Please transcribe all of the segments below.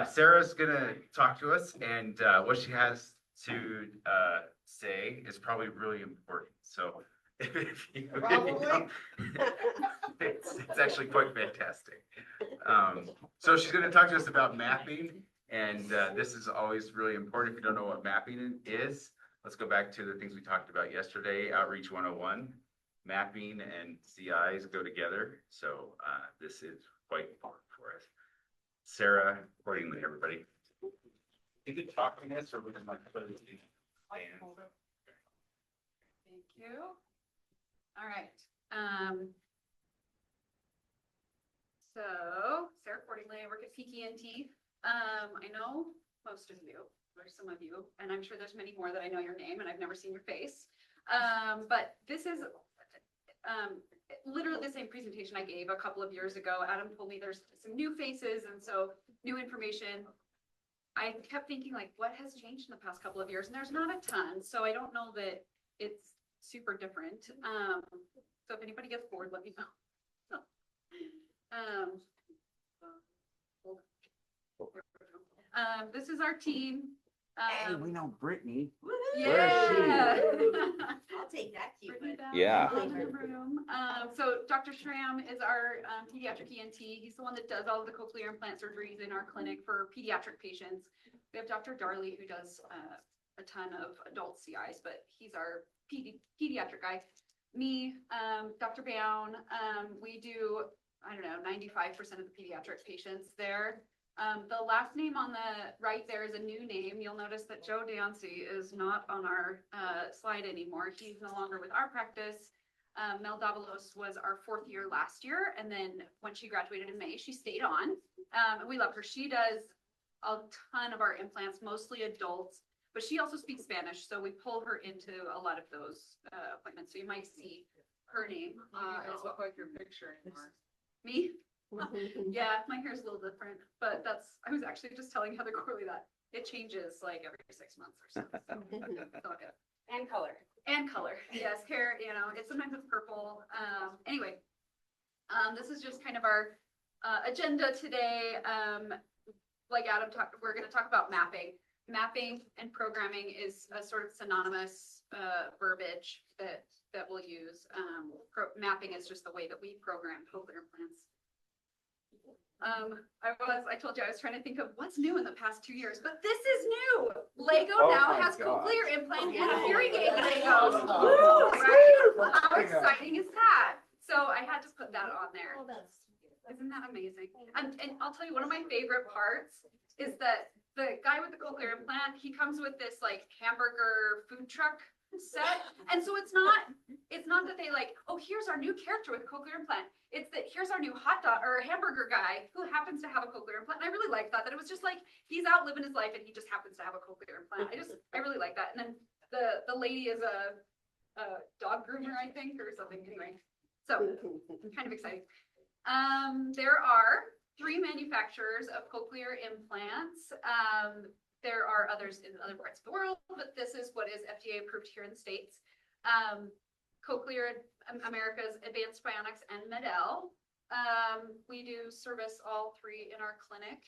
Sarah's gonna talk to us, and what she has to say is probably really important. So Probably. it's actually quite fantastic. So she's gonna talk to us about mapping, and this is always really important. If you don't know what mapping is, let's go back to the things we talked about yesterday, Outreach 101. Mapping and CIs go together, so this is quite important for us. Sarah, Cordingly, everybody. You could talk to this or we can like put it in. Thank you. All right. So Sarah Cordingly, I work at PKNT. I know most of you, or some of you, and I'm sure there's many more that I know your name and I've never seen your face. But this is literally the same presentation I gave a couple of years ago. Adam told me there's some new faces and so new information. I kept thinking like, what has changed in the past couple of years? And there's not a ton, so I don't know that it's super different. So if anybody gets bored, let me know. This is our team. Hey, we know Brittany. Yeah. I'll take that cue. Yeah. So Dr. Schramm is our pediatric ENT. He's the one that does all of the cochlear implant surgeries in our clinic for pediatric patients. We have Dr. Darley who does a ton of adult CIs, but he's our pediatric guy. Me, Dr. Bown, we do, I don't know, 95% of the pediatric patients there. The last name on the right there is a new name. You'll notice that Joe Dancy is not on our slide anymore. He's no longer with our practice. Mel Davalos was our 4th year last year. And then when she graduated in May, she stayed on. We love her. She does a ton of our implants, mostly adults, but she also speaks Spanish. So we pull her into a lot of those appointments. So you might see her name. It doesn't look like your picture anymore. Me? Yeah, my hair is a little different, but I was actually just telling Heather Corley that it changes like every 6 months or so. And color. And color, yes, hair, sometimes it's purple. Anyway, this is just kind of our agenda today. Like Adam talked, we're going to talk about mapping. Mapping and programming is a sort of synonymous verbiage that we'll use. Mapping is just the way that we program cochlear implants. I told you I was trying to think of what's new in the past 2 years, but this is new. Lego now has cochlear implant and hearing aid Legos. Right? How exciting is that? So I had to put that on there. Isn't that amazing? And I'll tell you, one of my favorite parts is that the guy with the cochlear implant, he comes with this like hamburger food truck set. And so it's not that they like, oh, here's our new character with a cochlear implant. It's that here's our new hot dog or hamburger guy who happens to have a cochlear implant. And I really like that it was just like, he's out living his life and he just happens to have a cochlear implant. I really like that. And then the lady is a dog groomer, I think, or something. Anyway, so kind of exciting. There are 3 manufacturers of cochlear implants. There are others in other parts of the world, but this is what is FDA approved here in the States. Cochlear America's Advanced Bionics and Medel. We do service all 3 in our clinic.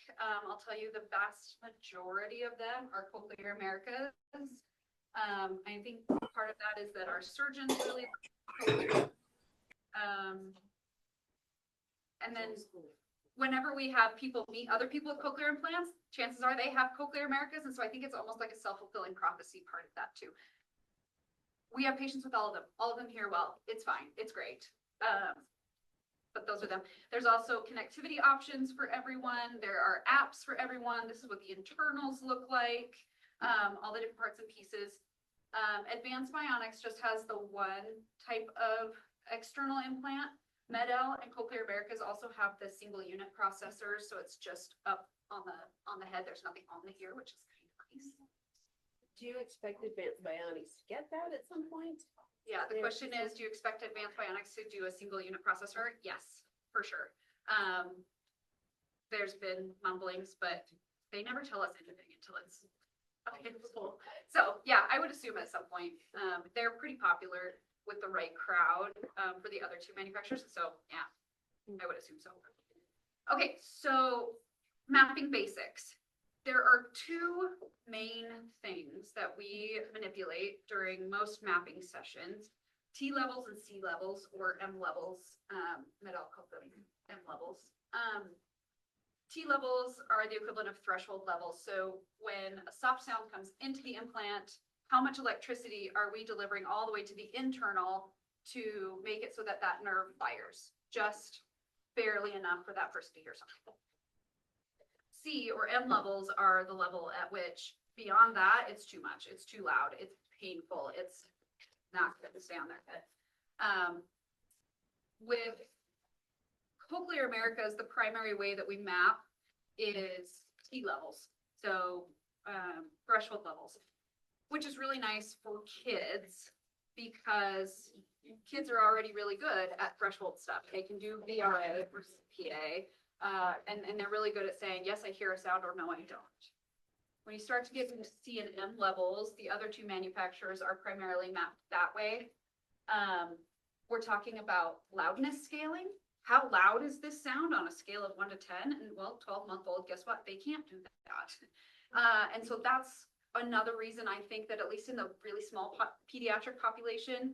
I'll tell you the vast majority of them are Cochlear America's. I think part of that is that our surgeons really like and then whenever we have people meet other people with cochlear implants, chances are they have Cochlear Americas. And so I think it's almost like a self-fulfilling prophecy part of that too. We have patients with all of them. All of them hear well. It's fine. It's great. But those are them. There's also connectivity options for everyone. There are apps for everyone. This is what the internals look like. All the different parts and pieces. Advanced Bionics just has the one type of external implant. Medel and Cochlear Americas also have the single unit processor, so it's just up on the head. There's nothing on the ear, which is kind of nice. Do you expect Advanced Bionics to get that at some point? Yeah, the question is, do you expect Advanced Bionics to do a single unit processor? Yes, for sure. There's been mumblings, but they never tell us anything until it's available. So yeah, I would assume at some point. They're pretty popular with the right crowd for the other 2 manufacturers. So yeah, I would assume so. Okay, so mapping basics. There are two main things that we manipulate during most mapping sessions: T levels and C levels, or M levels. I'll call them M levels. T levels are the equivalent of threshold levels. So when a soft sound comes into the implant, how much electricity are we delivering all the way to the internal to make it so that that nerve fires just barely enough for that person to hear something? C or M levels are the level at which beyond that, it's too much. It's too loud. It's painful. It's not going to stay on their head. With Cochlear Americas, the primary way that we map is T levels. So threshold levels, which is really nice for kids because kids are already really good at threshold stuff. They can do VRA or PA, and they're really good at saying, yes, I hear a sound, or no, I don't. When you start to get into C and M levels, the other two manufacturers are primarily mapped that way. We're talking about loudness scaling. How loud is this sound on a scale of 1 to 10? And well, 12-month-old, guess what? They can't do that. And so that's another reason I think that at least in the really small pediatric population,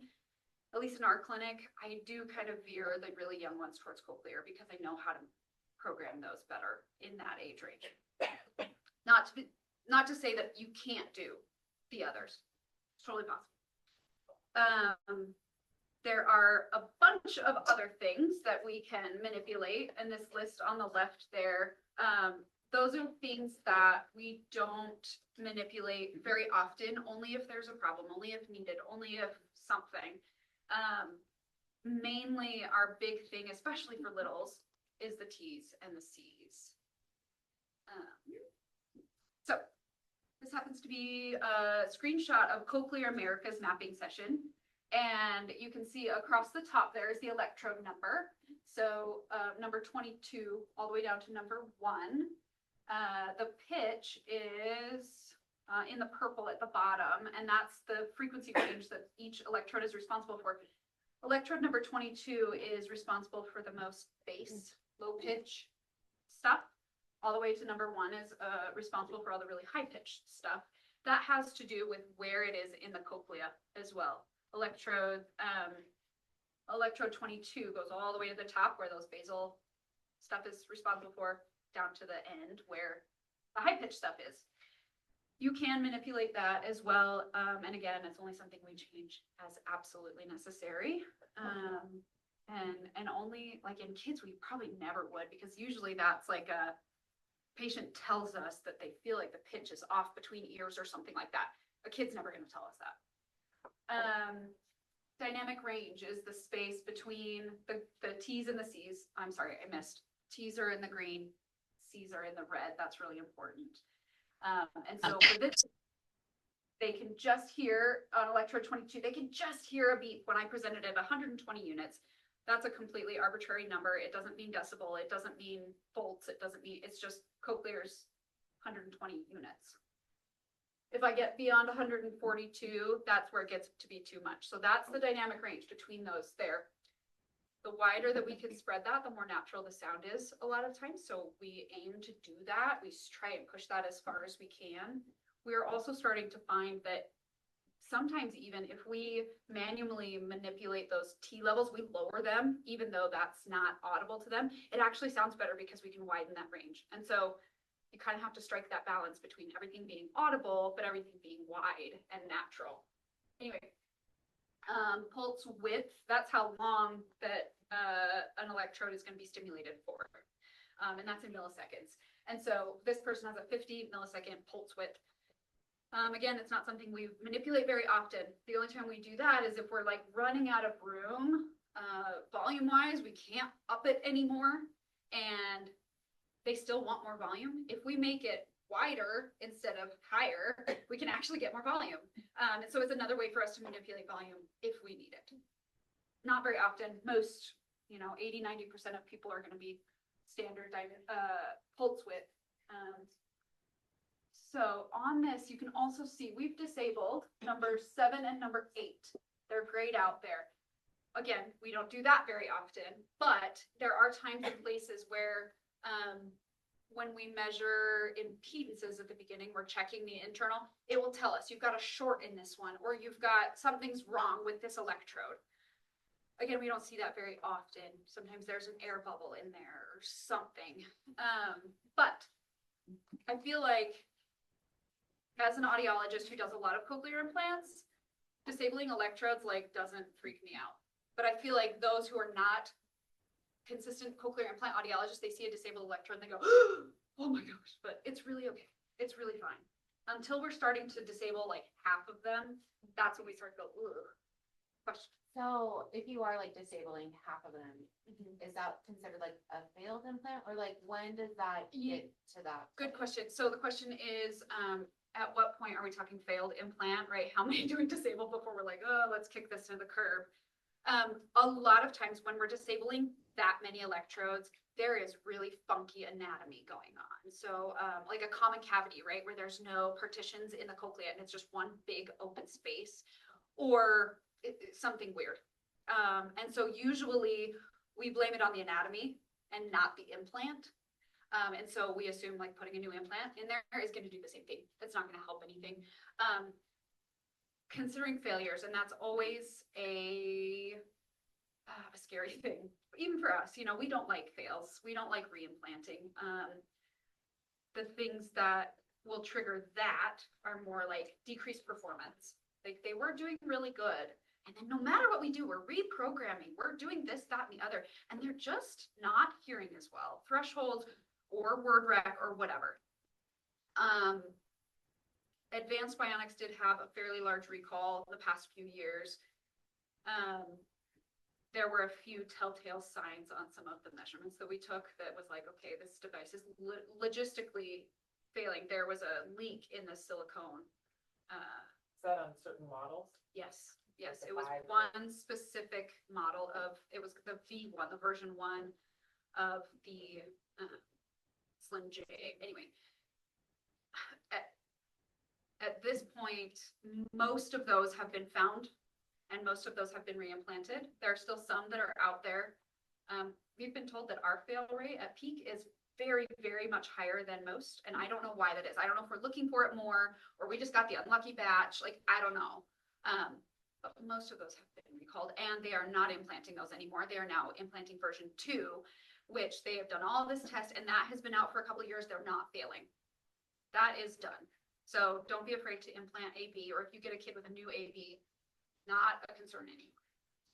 at least in our clinic, I do kind of veer the really young ones towards Cochlear because I know how to program those better in that age range. Not to say that you can't do the others. It's totally possible. There are a bunch of other things that we can manipulate, and this list on the left there, those are things that we don't manipulate very often, only if there's a problem, only if needed, only if something. Mainly our big thing, especially for littles, is the T's and the C's. So this happens to be a screenshot of Cochlear America's mapping session. And you can see across the top there is the electrode number. So number 22 all the way down to number 1. The pitch is in the purple at the bottom, and that's the frequency range that each electrode is responsible for. Electrode number 22 is responsible for the most bass, low pitch stuff. All the way to number 1 is responsible for all the really high pitched stuff. That has to do with where it is in the cochlea as well. Electrode 22 goes all the way to the top where those basal stuff is responsible for, down to the end where the high pitch stuff is. You can manipulate that as well. And again, it's only something we change as absolutely necessary. And only like in kids, we probably never would, because usually that's like a patient tells us that they feel like the pitch is off between ears or something like that. A kid's never going to tell us that. Dynamic range is the space between the T's and the C's. I'm sorry, I missed. T's are in the green, C's are in the red. That's really important. And so for this, they can just hear on electrode 22, they can just hear a beep when I presented at 120 units. That's a completely arbitrary number. It doesn't mean decibel. It doesn't mean volts. It doesn't mean, it's just Cochlear's 120 units. If I get beyond 142, that's where it gets to be too much. So that's the dynamic range between those there. The wider that we can spread that, the more natural the sound is a lot of times. So we aim to do that. We try and push that as far as we can. We're also starting to find that sometimes even if we manually manipulate those T levels, we lower them, even though that's not audible to them. It actually sounds better because we can widen that range. And so you kind of have to strike that balance between everything being audible, but everything being wide and natural. Anyway, pulse width, that's how long that an electrode is going to be stimulated for. And that's in milliseconds. And so this person has a 50 millisecond pulse width. Again, it's not something we manipulate very often. The only time we do that is if we're like running out of room, volume wise, we can't up it anymore. And they still want more volume. If we make it wider instead of higher, we can actually get more volume. And so it's another way for us to manipulate volume if we need it. Not very often. Most, 80-90% of people are going to be standard pulse width. So on this, you can also see we've disabled number 7 and number 8. They're grayed out there. Again, we don't do that very often, but there are times and places where when we measure impedances at the beginning, we're checking the internal, it will tell us you've got a short in this one, or you've got something's wrong with this electrode. Again, we don't see that very often. Sometimes there's an air bubble in there or something. But I feel like as an audiologist who does a lot of cochlear implants, disabling electrodes like doesn't freak me out. But I feel like those who are not consistent cochlear implant audiologists, they see a disabled electrode and they go, oh my gosh, but it's really okay. It's really fine. Until we're starting to disable like half of them, that's when we start to go, ugh. Question. So if you are like disabling half of them, is that considered like a failed implant, or like when does that get to that? Good question. So the question is, at what point are we talking failed implant, right? How many do we disable before we're like, oh, let's kick this to the curb? A lot of times when we're disabling that many electrodes, there is really funky anatomy going on. So like a common cavity, right? Where there's no partitions in the cochlea and it's just one big open space, or something weird. And so usually we blame it on the anatomy and not the implant. And so we assume like putting a new implant in there is going to do the same thing. That's not going to help anything. Considering failures, and that's always a scary thing, even for us. You know, we don't like fails. We don't like reimplanting. The things that will trigger that are more like decreased performance. Like they were doing really good, and then no matter what we do, we're reprogramming, we're doing this, that, and the other, and they're just not hearing as well. Threshold or word rec or whatever. Advanced Bionics did have a fairly large recall the past few years. There were a few telltale signs on some of the measurements that we took that was like, okay, this device is logistically failing. There was a leak in the silicone. Is that on certain models? Yes, yes, the it was 5? one specific model of, it was the V1, the version 1 of the Slim J. Anyway, at this point, most of those have been found and most of those have been reimplanted. There are still some that are out there. We've been told that our fail rate at peak is very, very much higher than most. And I don't know why that is. I don't know if we're looking for it more or we just got the unlucky batch. Like, I don't know. But most of those have been recalled and they are not implanting those anymore. They are now implanting version 2, which they have done all this test and that has been out for a couple of years. They're not failing. That is done. So don't be afraid to implant AB, or if you get a kid with a new AB, not a concern anymore.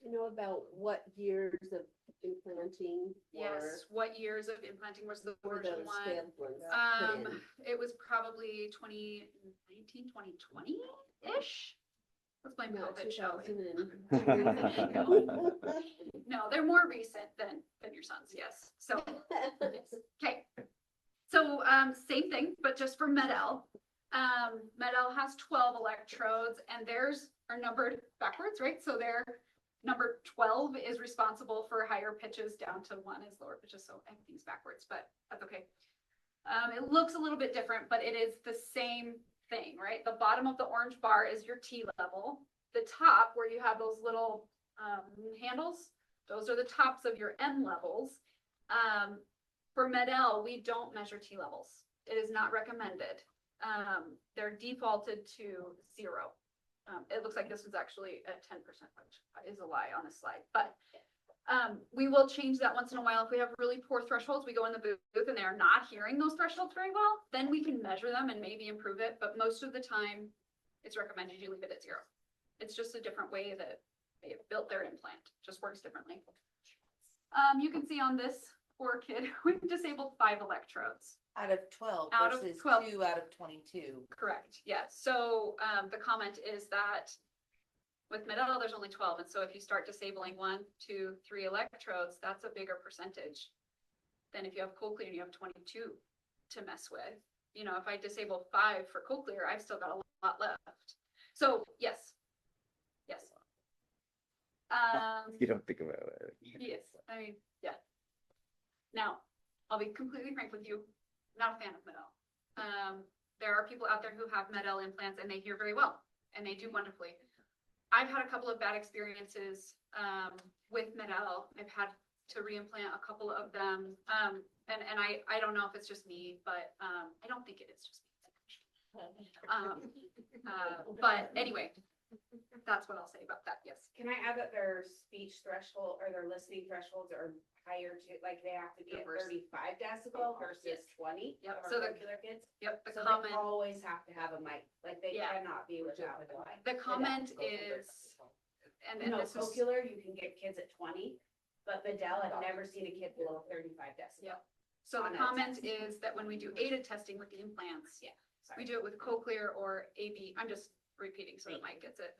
You know about what years of implanting? Yes, what years of implanting was the Or version those 1? failed ones put in? It was probably 2019, 2020-ish. Let's blame Not COVID, shall we? 2002. No, they're more recent than your sons, yes. So, yes. Okay. So, same thing, but just for Med-El. Med-El has 12 electrodes and theirs are numbered backwards, right? So their number 12 is responsible for higher pitches down to 1 is lower pitches. So everything's backwards, but that's okay. It looks a little bit different, but it is the same thing, right? The bottom of the orange bar is your T level. The top where you have those little handles, those are the tops of your M levels. For Med-El, we don't measure T levels. It is not recommended. They're defaulted to 0. It looks like this was actually at 10%, which is a lie on this slide, but we will change that once in a while. If we have really poor thresholds, we go in the booth and they are not hearing those thresholds very well, then we can measure them and maybe improve it. But most of the time it's recommended you leave it at 0. It's just a different way that they have built their implant, just works differently. You can see on this poor kid, we've disabled 5 electrodes. Out of 12 Out of versus 12. 2 out of 22. Correct, yes. So the comment is that with Med-El, there's only 12. And so if you start disabling 1, 2, 3 electrodes, that's a bigger percentage than if you have cochlear and you have 22 to mess with. You know, if I disable 5 for cochlear, I've still got a lot left. So yes, yes. You don't think about it. Yes, I mean, yeah. Now, I'll be completely frank with you, not a fan of Med-El. There are people out there who have Med-El implants and they hear very well and they do wonderfully. I've had a couple of bad experiences with Med-El. I've had to reimplant a couple of them. And I don't know if it's just me, but I don't think it is just me. But anyway, that's what I'll say about that, yes. Can I add that their speech threshold or their listening thresholds are higher to, like, they have to be at Diverse. 35 decibel versus Yes. 20? Yep, of so our the- regular kids. Yep, the So they comment, always have to have a mic, like they Yeah. cannot be without a mic. the comment is, and No, this is, cochlear, you can get kids at 20, but Vidal, I've never seen a kid below 35 decibel. Yep. so the on a comment test. is that when we do aided testing with the implants, Yeah, we sorry. do it with cochlear or AB. I'm just repeating so that Mike gets it.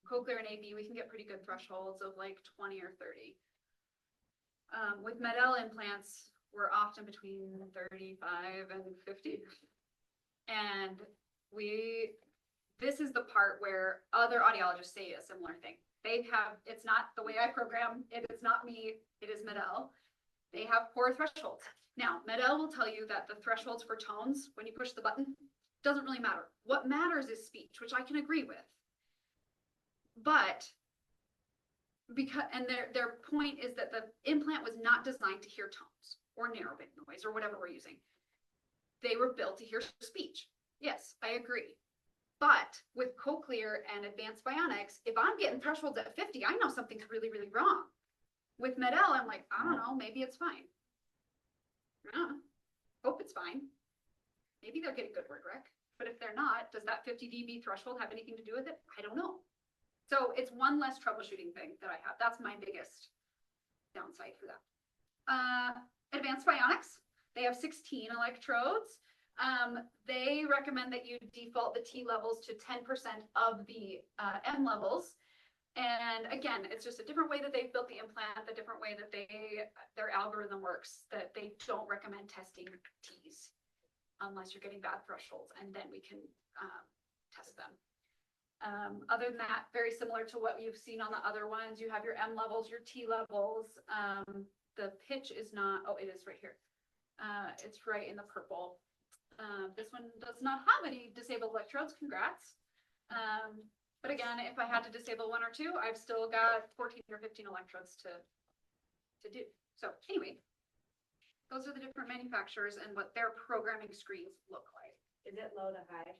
Cochlear and AB, we can get pretty good thresholds of like 20 or 30. With Medel implants, we're often between 35 and 50. And this is the part where other audiologists say a similar thing. It's not the way I program, it is not me, it is Medel. They have poor thresholds. Now, Medel will tell you that the thresholds for tones, when you push the button, doesn't really matter. What matters is speech, which I can agree with. But their point is that the implant was not designed to hear tones or narrowband noise or whatever we're using. They were built to hear speech. Yes, I agree. But with cochlear and advanced bionics, if I'm getting thresholds at 50, I know something's really, really wrong. With Medel, I'm like, I don't know, maybe it's fine. Hope it's fine. Maybe they're getting good word rec, but if they're not, does that 50 dB threshold have anything to do with it? I don't know. So it's one less troubleshooting thing that I have. That's my biggest downside for that. Advanced bionics, they have 16 electrodes. They recommend that you default the T levels to 10% of the M levels. And again, it's just a different way that they've built the implant, the different way that their algorithm works, that they don't recommend testing T's unless you're getting bad thresholds, and then we can test them. Other than that, very similar to what you've seen on the other ones, you have your M levels, your T levels. The pitch is not, oh, it is right here. It's right in the purple. This one does not have any disabled electrodes, congrats. But again, if I had to disable one or two, I've still got 14 or 15 electrodes to do. So anyway, those are the different manufacturers and what their programming screens look like. Is it low to high?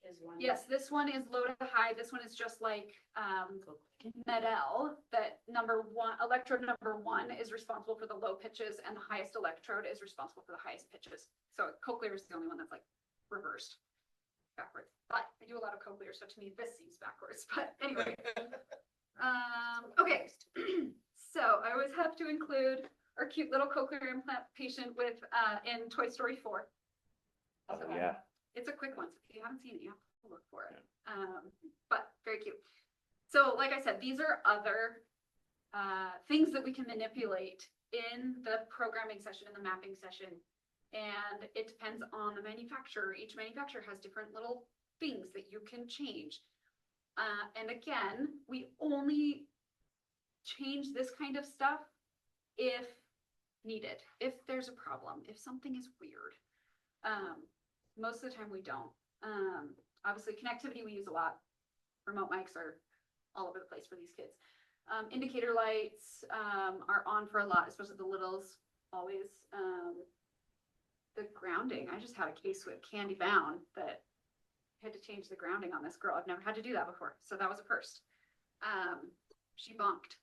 Is one? Yes, this one is low to high. This one is just like Medel, that electrode number one is responsible for the low pitches and the highest electrode is responsible for the highest pitches. So cochlear is the only one that's like reversed backwards. But I do a lot of cochlear, so to me this seems backwards. But anyway. Okay. So I always have to include our cute little cochlear implant patient with in Toy Story 4. Oh, yeah. It's a quick one, so if you haven't seen it, you have to look for it. But very cute. So like I said, these are other things that we can manipulate in the programming session, in the mapping session. And it depends on the manufacturer. Each manufacturer has different little things that you can change. And again, we only change this kind of stuff if needed, if there's a problem, if something is weird. Most of the time we don't. Obviously connectivity we use a lot. Remote mics are all over the place for these kids. Indicator lights are on for a lot, especially the littles, always. The grounding, I just had a case with Candy Bound that had to change the grounding on this girl. I've never had to do that before, so that was a first. She bonked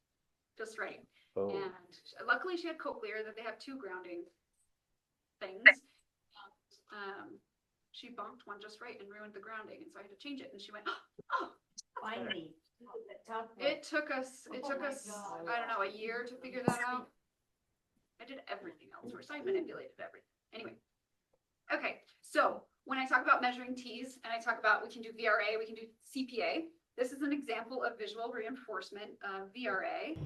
just right. Oh. And luckily she had cochlear, that they have two grounding things. She bonked one just right and ruined the grounding, and so I had to change it, and she went, oh. Finally. It took us, God. I don't know, a year to figure that out. I did everything else first. I manipulated everything. Anyway. Okay, so when I talk about measuring T's and I talk about we can do VRA, we can do CPA. This is an example of visual reinforcement of VRA.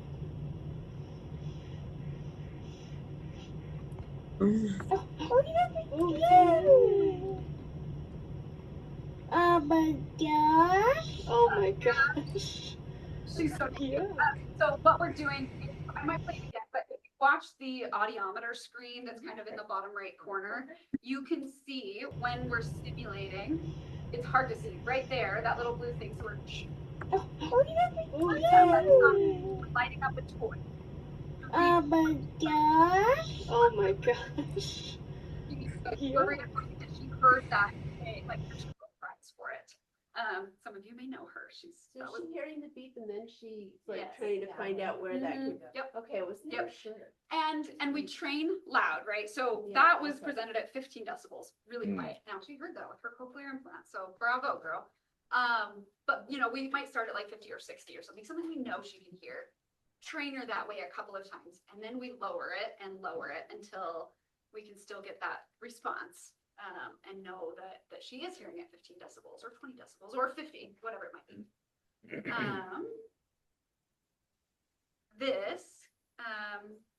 Oh my gosh. Oh my gosh. She's so cute. So what we're doing, I might play it again, but if you watch the audiometer screen that's kind of in the bottom right corner, you can see when we're stimulating, it's hard to see, right there, that little blue thing, so we're lighting up a toy. Oh my gosh. Oh my gosh. We're reinforcing that she heard that, like, there's friends for it. Some of you may know her. She's, So that was, she hearing the beep and then she like Yes, trying to yeah. find out where that Mhm. could go. Yep. Okay, it was Yep. sure. and we train loud, right? So Yeah, that was okay. presented at 15 decibels, really Mm. quiet. Now she heard that with her cochlear implant, so bravo, girl. But you know, we might start at like 50 or 60 or something we know she can hear. Train her that way a couple of times, and then we lower it until we can still get that response. And know that she is hearing at 15 decibels or 20 decibels or 50, whatever it might be.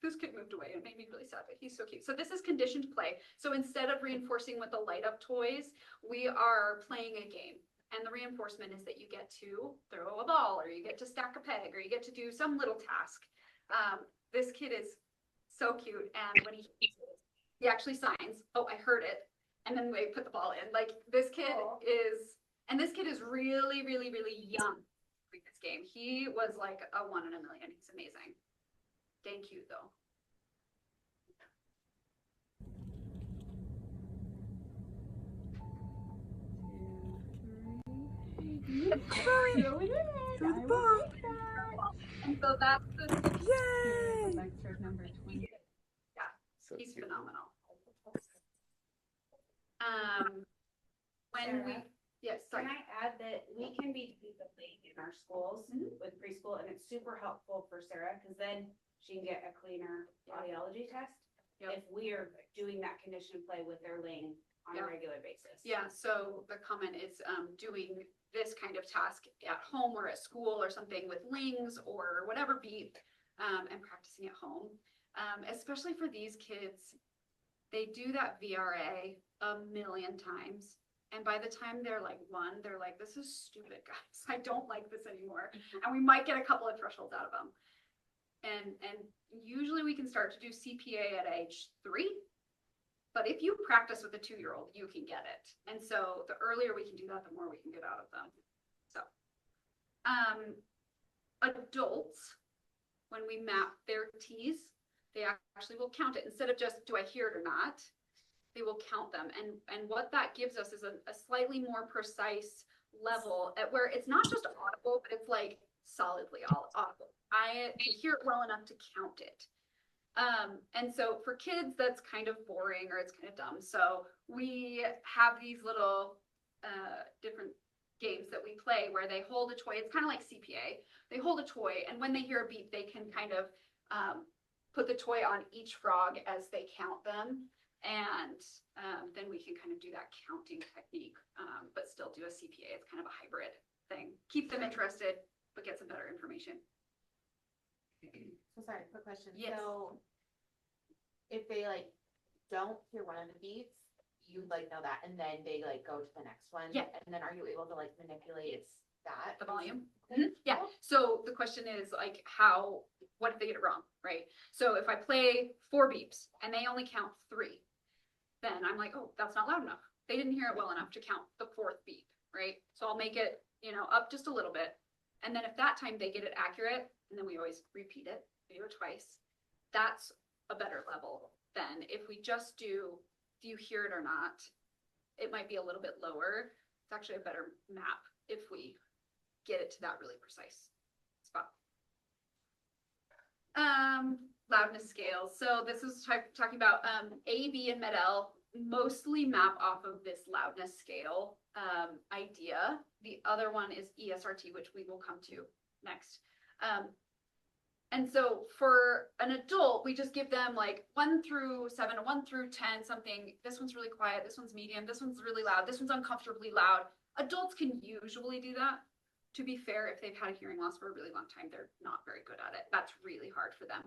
This kid moved away and it made me really sad, but he's so cute. So this is conditioned play. So instead of reinforcing with the light up toys, we are playing a game. And the reinforcement is that you get to throw a ball, or you get to stack a peg, or you get to do some little task. This kid is so cute. And when he actually signs, oh, I heard it. And then we put the ball in. Like, this kid is really, really, really young for this game. He was like a 1 in a million. He's amazing. Dang cute though. And so that's the number 20. Yeah, So he's cute. phenomenal. When we, Sarah? yes, Can sorry. I add that we can be doing the plate in our schools with preschool, and it's super helpful for Sarah, because then she can get a cleaner audiology test. Yep. If we are doing that conditioned play with their ling on Yeah. a regular basis. Yeah, so the comment is doing this kind of task at home or at school or something with lings or whatever beep, and practicing at home. Especially for these kids, they do that VRA a million times. And by the time they're like 1, they're like, this is stupid, guys. I don't like this anymore. And we might get a couple of thresholds out of them. And usually we can start to do CPA at age 3. But if you practice with a 2-year-old, you can get it. And so the earlier we can do that, the more we can get out of them. So, adults, when we map their T's, they actually will count it. Instead of just, do I hear it or not? They will count them. And what that gives us is a slightly more precise level at where it's not just audible, but it's like solidly audible. I can hear it well enough to count it. And so for kids, that's kind of boring or it's kind of dumb. So we have these little different games that we play where they hold a toy. It's kind of like CPA. They hold a toy, and when they hear a beep, they can kind of put the toy on each frog as they count them. And then we can kind of do that counting technique, but still do a CPA. It's kind of a hybrid thing. Keep them interested, but get some better information. So sorry, quick question. Yes. So if they like don't hear one of the beats, you like know that, and then they like go to the next one. Yeah. And then are you able to like manipulate that? The volume. Yeah. So the question is like, what if they get it wrong, right? So if I play 4 beeps and they only count 3, then I'm like, oh, that's not loud enough. They didn't hear it well enough to count the 4th beep, right? So I'll make it, up just a little bit. And then if that time they get it accurate, and then we always repeat it, we do it twice, that's a better level than if we just do you hear it or not? It might be a little bit lower. It's actually a better map if we get it to that really precise spot. Loudness scales. So this is talking about A, B, and Med-El mostly map off of this loudness scale idea. The other one is ESRT, which we will come to next. And so for an adult, we just give them like 1 through 7, 1 through 10, something. This one's really quiet. This one's medium. This one's really loud. This one's uncomfortably loud. Adults can usually do that. To be fair, if they've had a hearing loss for a really long time, they're not very good at it. That's really hard for them.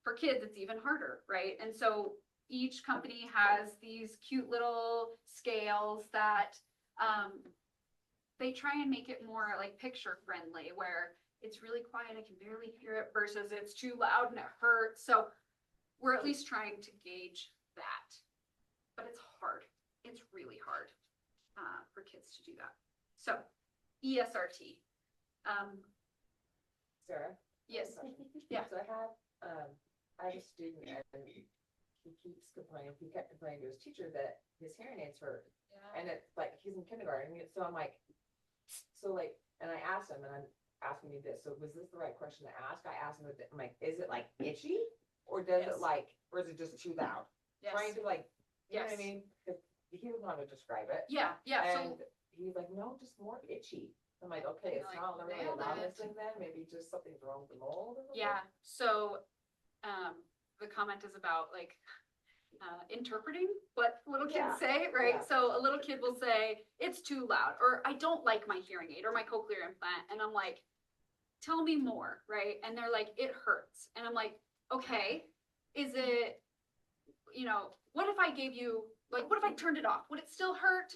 For kids, it's even harder, right? And so each company has these cute little scales that they try and make it more like picture friendly, where it's really quiet, I can barely hear it, versus it's too loud and it hurts. So we're at least trying to gauge that. But it's hard. It's really hard for kids to do that. So ESRT. Sarah? Yes. Question. Yeah. So I have I have a student and he kept complaining to his teacher that his hearing aids hurt. And it's like, he's in kindergarten, so I'm like, and I asked him, and I'm asking you this, so was this the right question to ask? I asked him, I'm like, is it like itchy? Or does Yes. it like, or is it just too loud? Yes. Trying to like, you know what I Yes. mean? 'Cause he doesn't know how to describe it. Yeah, yeah, so, And he's like, no, just more itchy. I'm like, okay, it's Like, not really a nailed loud it. thing then, maybe just something's wrong with the mold or something? yeah, so, the comment is about like, interpreting what little kids Yeah, say, right? yeah. So a little kid will say, it's too loud, or I don't like my hearing aid or my cochlear implant. And I'm like, tell me more, right? And they're like, it hurts. And I'm like, okay, is it, what if I gave you, like, what if I turned it off? Would it still hurt?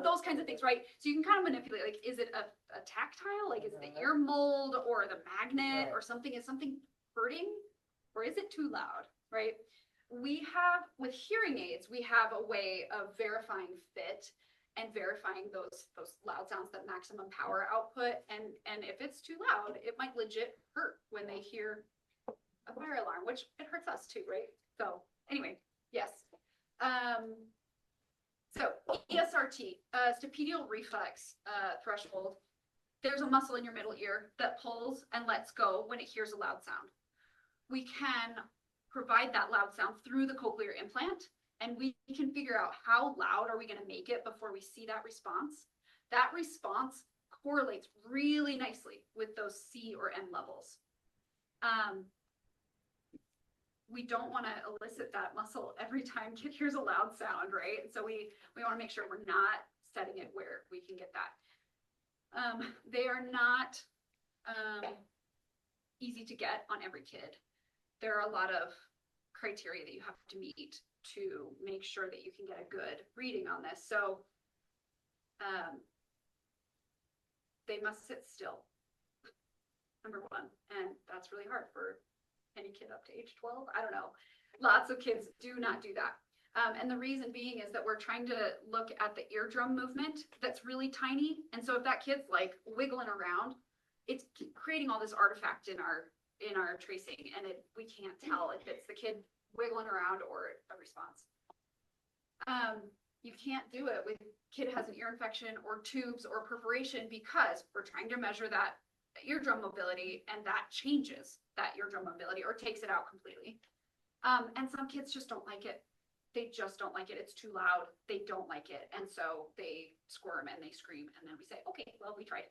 Those kinds of things, right? So you can kind of manipulate, like, is it a tactile? Like, is it the ear mold or the magnet or something? Is something hurting? Or is it too loud, right? With hearing aids, we have a way of verifying fit and verifying those loud sounds, that maximum power output. And if it's too loud, it might legit hurt when they hear a fire alarm, which it hurts us too, right? So anyway, yes. So ESRT, stapedial reflex threshold. There's a muscle in your middle ear that pulls and lets go when it hears a loud sound. We can provide that loud sound through the cochlear implant, and we can figure out how loud are we going to make it before we see that response. That response correlates really nicely with those C or M levels. We don't want to elicit that muscle every time kid hears a loud sound, right? So we want to make sure we're not setting it where we can get that. They are not easy to get on every kid. There are a lot of criteria that you have to meet to make sure that you can get a good reading on this. So they must sit still, number one, and that's really hard for any kid up to age 12. I don't know. Lots of kids do not do that. And the reason being is that we're trying to look at the eardrum movement that's really tiny. And so if that kid's like wiggling around, it's creating all this artifact in our tracing, and we can't tell if it's the kid wiggling around or a response. You can't do it with kid has an ear infection or tubes or perforation, because we're trying to measure that eardrum mobility, and that changes that eardrum mobility or takes it out completely. And some kids just don't like it. They just don't like it. It's too loud. They don't like it. And so they squirm and they scream. And then we say, okay, well, we tried.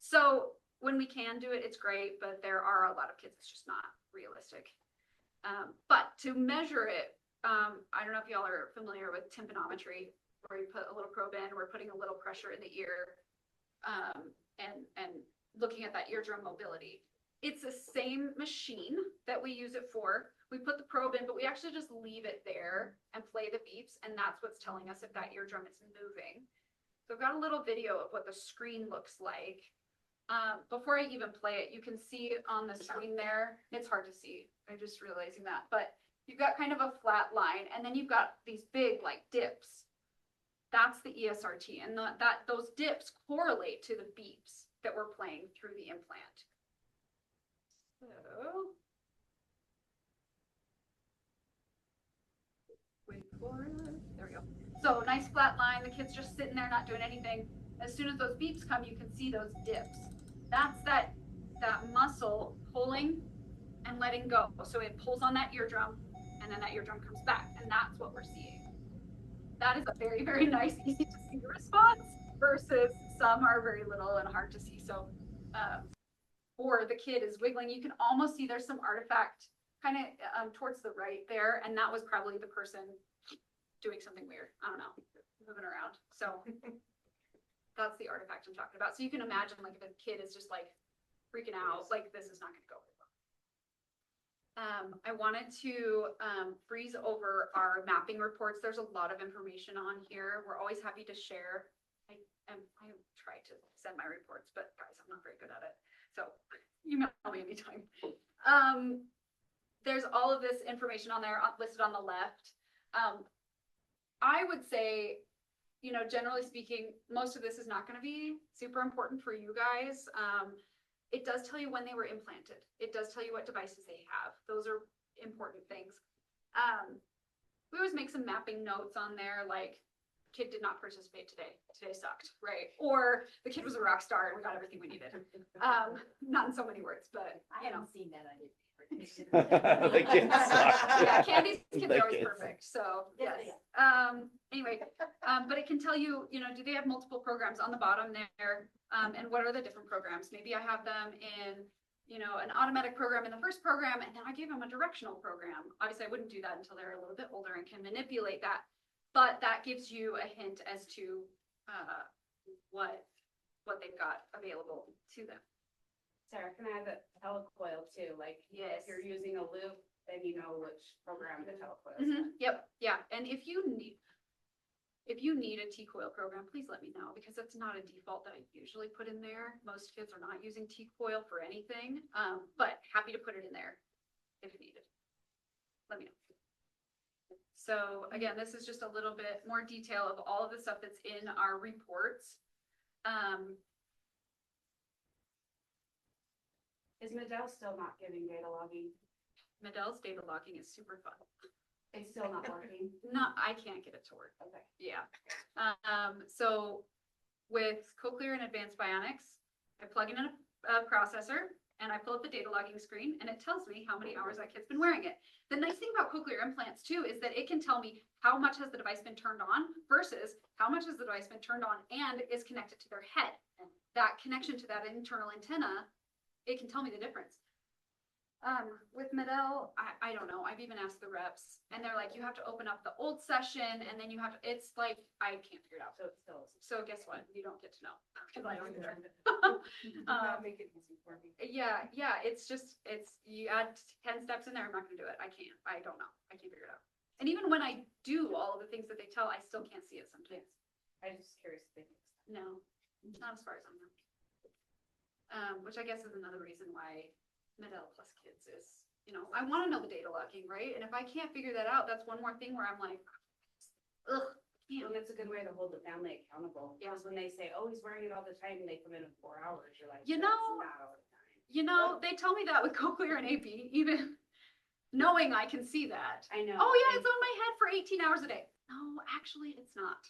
So when we can do it, it's great. But there are a lot of kids, it's just not realistic. But to measure it, I don't know if y'all are familiar with tympanometry, where you put a little probe in, we're putting a little pressure in the ear, and looking at that eardrum mobility. It's the same machine that we use it for. We put the probe in, but we actually just leave it there and play the beeps, and that's what's telling us if that eardrum is moving. So I've got a little video of what the screen looks like. Before I even play it, you can see on the screen there, it's hard to see, I'm just realizing that, but you've got kind of a flat line, and then you've got these big like dips. That's the ESRT, and those dips correlate to the beeps that we're playing through the implant. So, wait for it. There we go. So nice flat line. The kid's just sitting there not doing anything. As soon as those beeps come, you can see those dips. That's that muscle pulling and letting go. So it pulls on that eardrum, and then that eardrum comes back, and that's what we're seeing. That is a very, very nice, easy to see response, versus some are very little and hard to see. So, or the kid is wiggling. You can almost see there's some artifact kind of towards the right there, and that was probably the person doing something weird. I don't know, moving around. So that's the artifact I'm talking about. So you can imagine, like, if a kid is just like freaking out, like this is not going to go very well. I wanted to breeze over our mapping reports. There's a lot of information on here. We're always happy to share. I try to send my reports, but guys, I'm not very good at it. So email me anytime. There's all of this information on there listed on the left. I would say, generally speaking, most of this is not going to be super important for you guys. It does tell you when they were implanted. It does tell you what devices they have. Those are important things. We always make some mapping notes on there, like kid did not participate today. Today sucked, right? Or the kid was a rock star and we got everything we needed. Not in so many words, but you know. seen that on your. The kids suck. Yeah, Candy's kids The are always kids. perfect, so, Yes, yes. they Anyway, but it can tell you, you know, do they have multiple programs on the bottom there? And what are the different programs? Maybe I have them in, you know, an automatic program in the first program, and then I gave them a directional program. Obviously, I wouldn't do that until they're a little bit older and can manipulate that. But that gives you a hint as to, what they've got available to them. Sarah, can I have a telecoil too? Like, Yes. if you're using a loop, then you know which program the telecoil is. Mhm, yep, yeah, and if you need a T-coil program, please let me know, because it's not a default that I usually put in there. Most kids are not using T-coil for anything, but happy to put it in there if needed. Let me know. So again, this is just a little bit more detail of all of the stuff that's in our reports. Is Medell still not giving data logging? Medell's data logging is super fun. It's still not working? No, I can't get it to work. Okay. Yeah. So with Cochlear and Advanced Bionics, I plug in a processor and I pull up the data logging screen and it tells me how many hours that kid's been wearing it. The nice thing about cochlear implants too is that it can tell me how much has the device been turned on versus how much has the device been turned on and is connected to their head. That connection to that internal antenna, it can tell me the difference. With Medell, I don't know. I've even asked the reps and they're like, you have to open up the old session and then you have to, it's like, I can't figure it out. So it's still. So guess what? You don't get to know. 'Cause I don't either. Make it easy for me. Yeah, it's just, you add 10 steps in there, I'm not gonna do it. I can't, I don't know. I can't figure it out. And even when I do all of the things that they tell, I still can't see it sometimes. I'm just curious if they fixed it. No, not as far as I know. Which I guess is another reason why Medell Plus Kids is, you know, I wanna know the data logging, right? And if I can't figure that out, that's one more thing where I'm like, ugh, And that's a good way to hold the family accountable. Yeah. Because when they say, oh, he's wearing it all the time and they come in 4 hours, you're like, You "That's know, not all the time." You know, they tell me that with Cochlear and AP, even knowing I can see that. I know. Oh yeah, it's on my head for 18 hours a day. No, actually, it's not.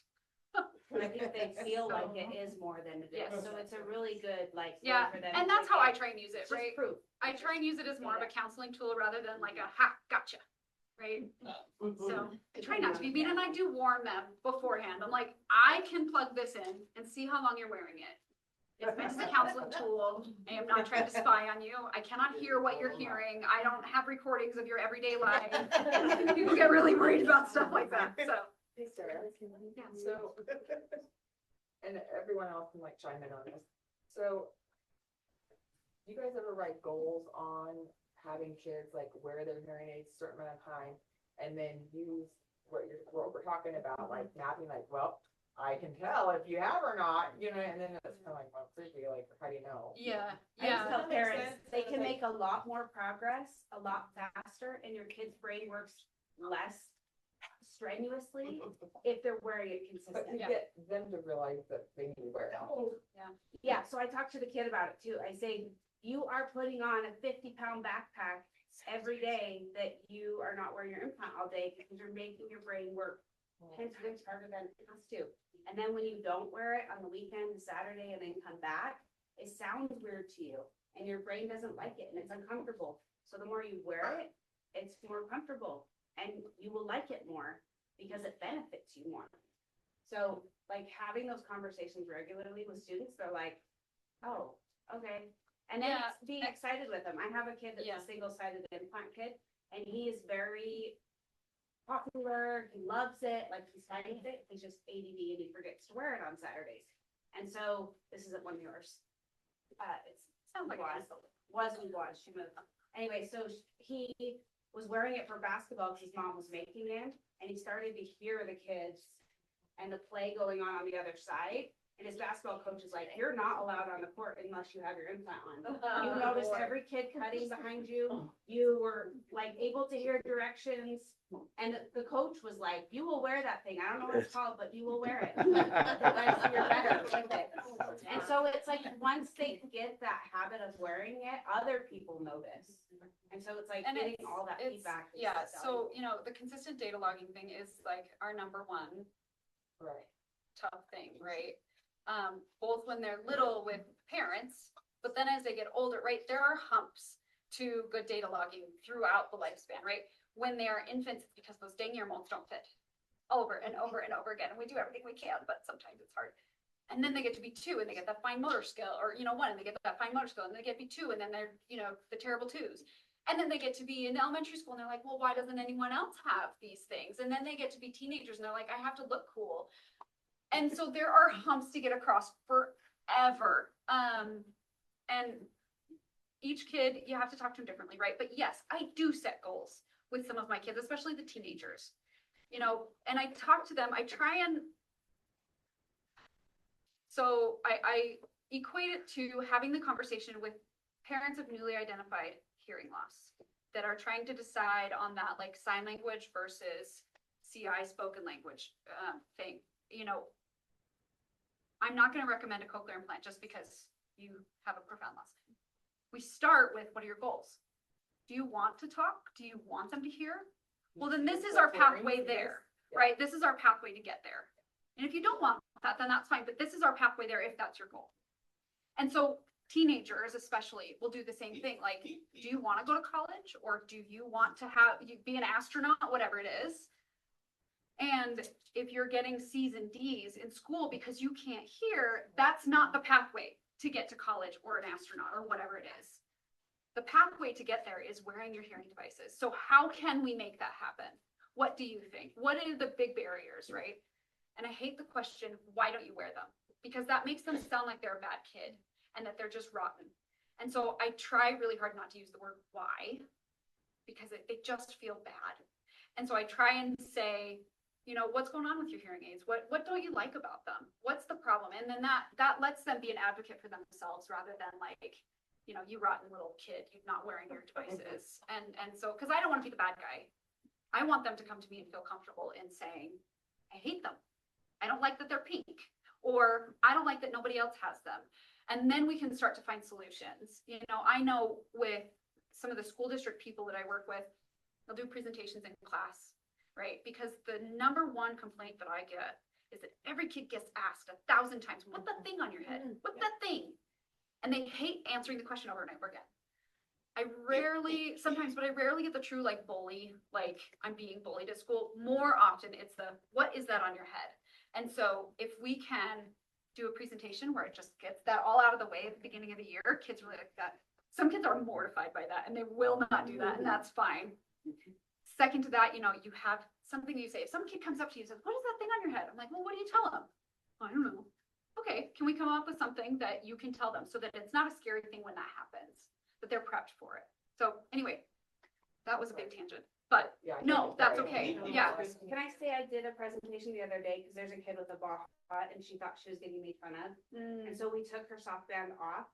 And I think they feel like it is more than it is. Yes. So it's a really good, like, way Yeah, for them. and to that's how I get try and use it, just right? proof. I try and use it as more of a counseling tool rather than like a ha, gotcha, right? So I try not to be mean and I do warn them beforehand. I'm like, I can plug this in and see how long you're wearing it. It's meant as a counseling tool. I am not trying to spy on you. I cannot hear what you're hearing. I don't have recordings of your everyday life. People get really worried about stuff like that, so. Hey, Sarah. Yeah. So, and everyone else can like chime in on this. So, do you guys ever write goals on having kids like wear their hearing aids a certain amount of time and then use what we're talking about, like mapping, like, well, I can tell if you have or not, you know, and then it's kind of like, well, freaky, like, how do you know? Yeah, I just yeah. tell That makes parents, sense. they can Like- make a lot more progress, a lot faster, and your kid's brain works less strenuously if they're wearing it But consistently. you get them to realize that they need to wear it. Yeah, so I talked to the kid about it too. I say, you are putting on a 50-pound backpack every day that you are not wearing your implant all day because you're making your brain work 10 times harder than it has to. And then when you don't wear it on the weekend, Saturday, and then come back, it sounds weird to you and your brain doesn't like it and it's uncomfortable. So the more you wear it, it's more comfortable and you will like it more because it benefits you more. So like having those conversations regularly with students, they're like, oh, okay. And then Yeah. being excited with them. I have a kid that's Yeah. a single-sided implant kid and he is very popular. He loves it. Like he's fine with it. He's just ADD and he forgets to wear it on Saturdays. And so this isn't one of yours. It Sounds like was, was, she moved. Anyway, so he was wearing it for basketball because his mom was making it. And he started to hear the kids and the play going on the other side. And his basketball coach is like, you're not allowed on the court unless you have your implant on. Oh, You noticed Lord. every kid cutting behind you. You were like able to hear directions. And the coach was like, you will wear that thing. I don't know what it's called, but you will wear it. Otherwise, you're better with it. And so it's like, once they get that habit of wearing it, other people notice. And so it's like And getting it's- all that it's- feedback. is Yeah, valuable. so, the consistent data logging thing is like our number one Right. tough thing, right? Both when they're little with parents, but then as they get older, right, there are humps to good data logging throughout the lifespan, right? When they are infants, it's because those dang ear molds don't fit over and over and over again. And we do everything we can, but sometimes it's hard. And then they get to be 2 and they get that fine motor skill, or, 1 and they get that fine motor skill, and they get to be 2 and then they're, the terrible 2s. And then they get to be in elementary school and they're like, well, why doesn't anyone else have these things? And then they get to be teenagers and they're like, I have to look cool. And so there are humps to get across forever. And each kid, you have to talk to them differently, right? But yes, I do set goals with some of my kids, especially the teenagers, and I talk to them, I try and, so I equate it to having the conversation with parents of newly identified hearing loss that are trying to decide on that, like, sign language versus CI spoken language thing. I'm not going to recommend a cochlear implant just because you have a profound loss. We start with, what are your goals? Do you want to talk? Do you want them to hear? Well, then this is our pathway there, right? This is our pathway to get there. And if you don't want that, then that's fine. But this is our pathway there if that's your goal. And so teenagers especially will do the same thing. Like, do you want to go to college, or do you want to be an astronaut, whatever it is? And if you're getting C's and D's in school because you can't hear, that's not the pathway to get to college or an astronaut or whatever it is. The pathway to get there is wearing your hearing devices. So how can we make that happen? What do you think? What are the big barriers, right? And I hate the question, why don't you wear them? Because that makes them sound like they're a bad kid and that they're just rotten. And so I try really hard not to use the word why, because they just feel bad. And so I try and say, what's going on with your hearing aids? What don't you like about them? What's the problem? And then that lets them be an advocate for themselves rather than like, you rotten little kid, you're not wearing your devices. And so, because I don't want to be the bad guy. I want them to come to me and feel comfortable in saying, I hate them. I don't like that they're pink, or I don't like that nobody else has them. And then we can start to find solutions. I know with some of the school district people that I work with, they'll do presentations in class, right? Because the number one complaint that I get is that every kid gets asked 1,000 times, what's that thing on your head? What's that thing? And they hate answering the question over and over again. I rarely get the true like bully, like I'm being bullied at school. More often it's the, what is that on your head? And so if we can do a presentation where it just gets that all out of the way at the beginning of the year, kids really like that. Some kids are mortified by that and they will not do that, and that's fine. Second to that, you have something you say. If some kid comes up to you and says, what is that thing on your head? I'm like, well, what do you tell them? I don't know. Okay, can we come up with something that you can tell them so that it's not a scary thing when that happens, that they're prepped for it? So anyway, that was a big tangent, but Yeah, I think no, it's that's very okay. important. Yeah. Can I say I did a presentation the other day, because there's a kid with a ball and she thought she was getting made fun of. And so we took her soft band off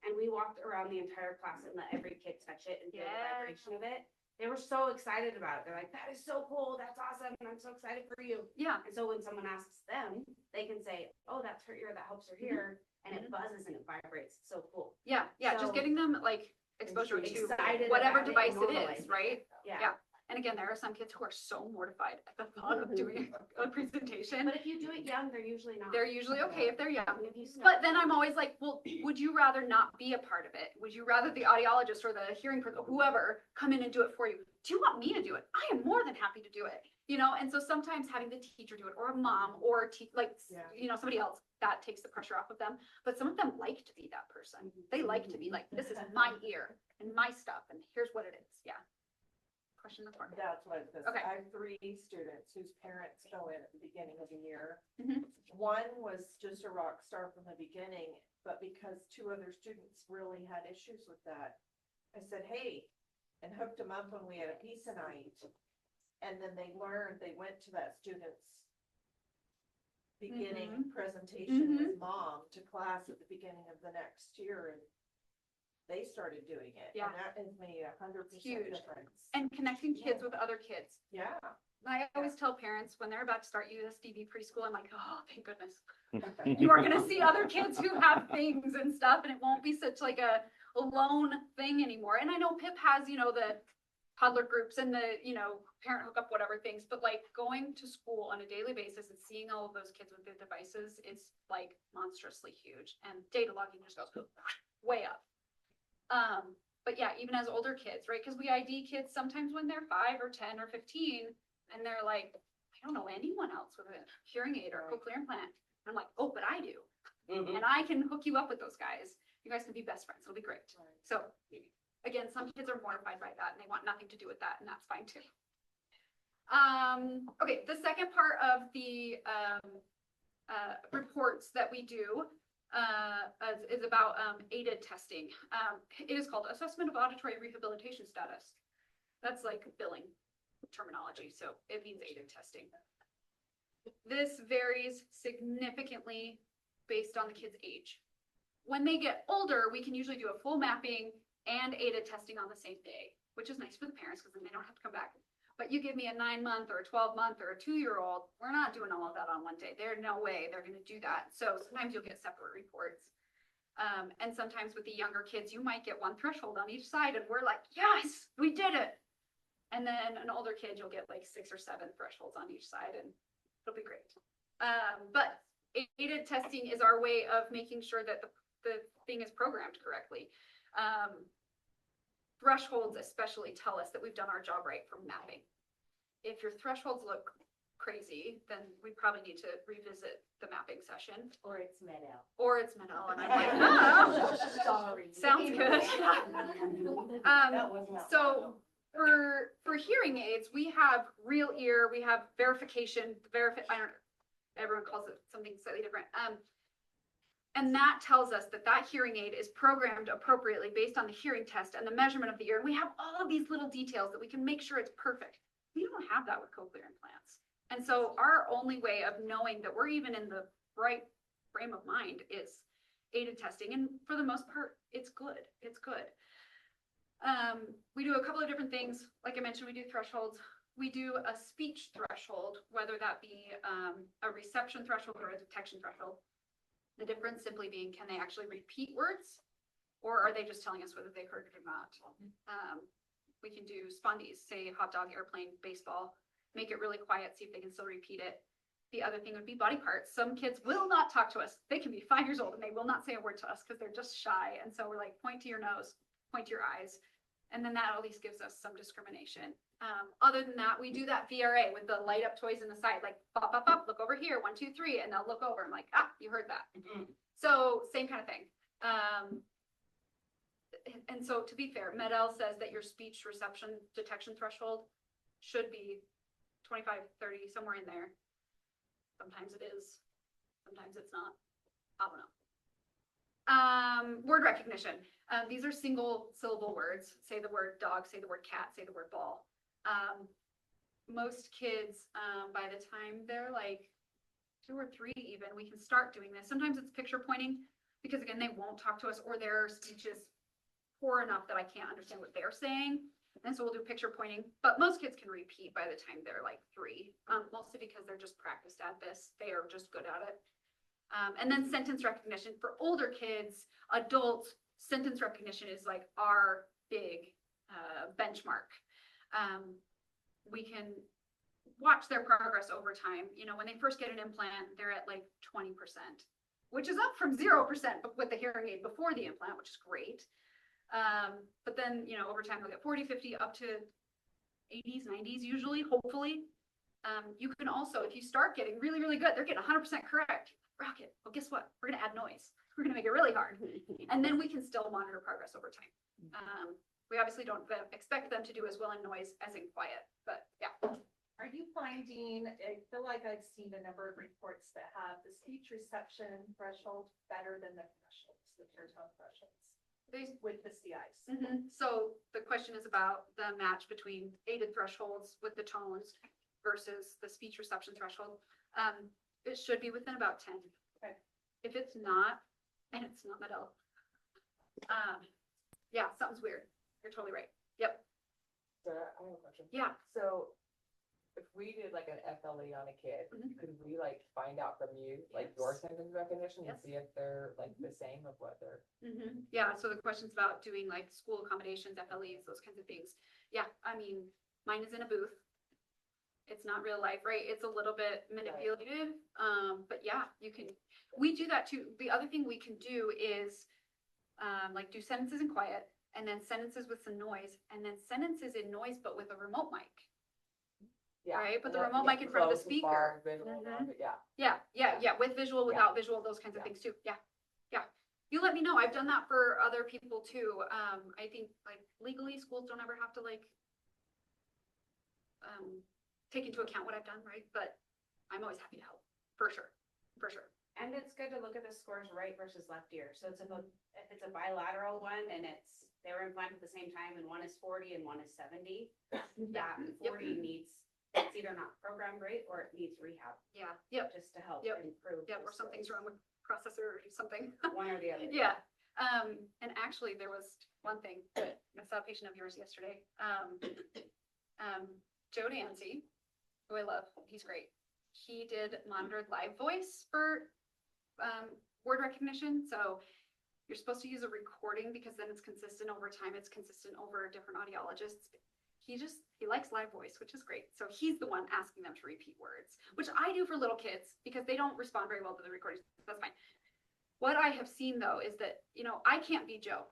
and we walked around the entire class and let every kid touch it and feel the Yeah. vibration of it. They were so excited about it. They're like, that is so cool. That's awesome. And I'm so excited for you. Yeah. And so when someone asks them, they can say, oh, that's her ear. That helps her hear. And it buzzes and it vibrates. It's so cool. Yeah. Just So- getting them like exposure to Excited whatever about it device and it normalizing is, right? Yeah. Yeah. And again, there are some kids who are so mortified at the thought of doing a presentation. But if you do it young, they're usually not. They're usually okay if they're young. If you start- But then I'm always like, well, would you rather not be a part of it? Would you rather the audiologist or the hearing person, whoever, come in and do it for you? Do you want me to do it? I am more than happy to do it. And so sometimes having the teacher do it, or a mom, or somebody else, that takes the pressure off of them. But some of them like to be that person. They like to be like, this is my ear and my stuff, and here's what it is. Yeah. Question the floor. That's what this, Okay. I have 3 students whose parents go in at the beginning of the year. Mhm. One was just a rock star from the beginning, but because 2 other students really had issues with that, I said, hey, and hooked them up when we had a pizza night. And then they went to that student's beginning presentation with mom to class at the beginning of the next year, and they started doing it. Yeah. And that has made 100% Huge. difference. And connecting kids with other kids. Yeah. I always tell parents when they're about to start USDB preschool, I'm like, oh, thank goodness. You are gonna see other kids who have things and stuff, and it won't be such like a lone thing anymore. And I know Pip has, you know, the toddler groups and the, you know, parent hookup, whatever things, but like going to school on a daily basis and seeing all of those kids with their devices, it's like monstrously huge, and data logging just goes way up. But yeah, even as older kids, right? Because we ID kids sometimes when they're 5 or 10 or 15, and they're like, I don't know anyone else with a hearing aid or a cochlear implant. I'm like, oh, but I do. And I can hook you up with those guys. You guys can be best friends. It'll be great. So again, some kids are mortified by that and they want nothing to do with that, and that's fine too. Okay, the second part of the reports that we do is about aided testing. It is called Assessment of Auditory Rehabilitation Status. That's like billing terminology, so it means aided testing. This varies significantly based on the kid's age. When they get older, we can usually do a full mapping and aided testing on the same day, which is nice for the parents because then they don't have to come back. But you give me a 9-month or a 12-month or a 2-year-old, we're not doing all of that on one day. There's no way they're going to do that. So sometimes you'll get separate reports. And sometimes with the younger kids, you might get one threshold on each side and we're like, yes, we did it. And then an older kid, you'll get like 6 or 7 thresholds on each side and it'll be great. But aided testing is our way of making sure that the thing is programmed correctly. Thresholds especially tell us that we've done our job right for mapping. If your thresholds look crazy, then we probably need to revisit the mapping session. Or it's Med-El. Or it's Med-El, and I'm like, oh, Sorry. sounds good. That was not So for hearing aids, we have real ear, we have verification, everyone calls it something slightly different. And that tells us that that hearing aid is programmed appropriately based on the hearing test and the measurement of the ear. And we have all of these little details that we can make sure it's perfect. We don't have that with cochlear implants. And so our only way of knowing that we're even in the right frame of mind is aided testing. And for the most part, it's good. It's good. We do a couple of different things. Like I mentioned, we do thresholds. We do a speech threshold, whether that be a reception threshold or a detection threshold. The difference simply being, can they actually repeat words, or are they just telling us whether they heard it or not? We can do spondies, say hot dog, airplane, baseball, make it really quiet, see if they can still repeat it. The other thing would be body parts. Some kids will not talk to us. They can be 5 years old and they will not say a word to us because they're just shy. And so we're like, point to your nose, point to your eyes. And then that at least gives us some discrimination. Other than that, we do that VRA with the light up toys in the side, like pop, pop, pop, look over here, 1, 2, 3, and they'll look over. I'm like, ah, you heard that. So same kind of thing. And so to be fair, Med-El says that your speech reception detection threshold should be 25, 30, somewhere in there. Sometimes it is, sometimes it's not. I don't know. Word recognition. These are single syllable words. Say the word dog, say the word cat, say the word ball. Most kids, by the time they're like 2 or 3 even, we can start doing this. Sometimes it's picture pointing because again, they won't talk to us or their speech is poor enough that I can't understand what they're saying. And so we'll do picture pointing, but most kids can repeat by the time they're like 3, mostly because they're just practiced at this. They are just good at it. And then sentence recognition for older kids, adults, sentence recognition is like our big benchmark. We can watch their progress over time. You know, when they first get an implant, they're at like 20%, which is up from 0% with the hearing aid before the implant, which is great. But then, you know, over time they'll get 40, 50, up to 80s, 90s usually, hopefully. You can also, if you start getting really, really good, they're getting 100% correct. Rocket. Well, guess what? We're going to add noise. We're going to make it really hard. And then we can still monitor progress over time. We obviously don't expect them to do as well in noise as in quiet, but yeah. Are you finding, I feel like I've seen a number of reports that have the speech reception threshold better than the thresholds, the pure tone thresholds with the CIs. So the question is about the match between aided thresholds with the tones versus the speech reception threshold. it should be within about 10. Okay. If it's not, and it's not Medell, yeah, something's weird. You're totally right. Yep. So I have a question. Yeah. So if we did like an FLE on a kid, Mhm. could we like find out from you, like your Yes. sentence recognition and Yes. see if they're like the same of what they're? Yeah, so the question's about doing like school accommodations, FLEs, those kinds of things. Yeah, I mean, mine is in a booth. It's not real life, right? It's a little bit manipulative, but yeah, you can, we do that too. The other thing we can do is like do sentences in quiet and then sentences with some noise and then sentences in noise, but with a remote mic. Yeah. Right, but the and remote mic in front of the close and far, speaker. visual, Mhm. but yeah. Yeah, with visual, without visual, those kinds of Yeah. things too. Yeah. You let me know. I've done that for other people too. I think like legally schools don't ever have to like take into account what I've done, right? But I'm always happy to help, for sure, for sure. And it's good to look at the scores right versus left ear. So it's if it's a bilateral one and they were implanted at the same time and one is 40 and one is 70, that 40 it's either not programmed right or it needs rehab Yeah, yep, just to help Yep. improve. yep, or those something's scores. wrong with processor or something. One or the other. Yeah, and actually there was one thing that I saw a patient of yours yesterday. Joe Dancy, who I love, he's great. He did monitored live voice for word recognition. So you're supposed to use a recording because then it's consistent over time. It's consistent over different audiologists. He likes live voice, which is great. So he's the one asking them to repeat words, which I do for little kids because they don't respond very well to the recordings. That's fine. What I have seen though is that, I can't be Joe.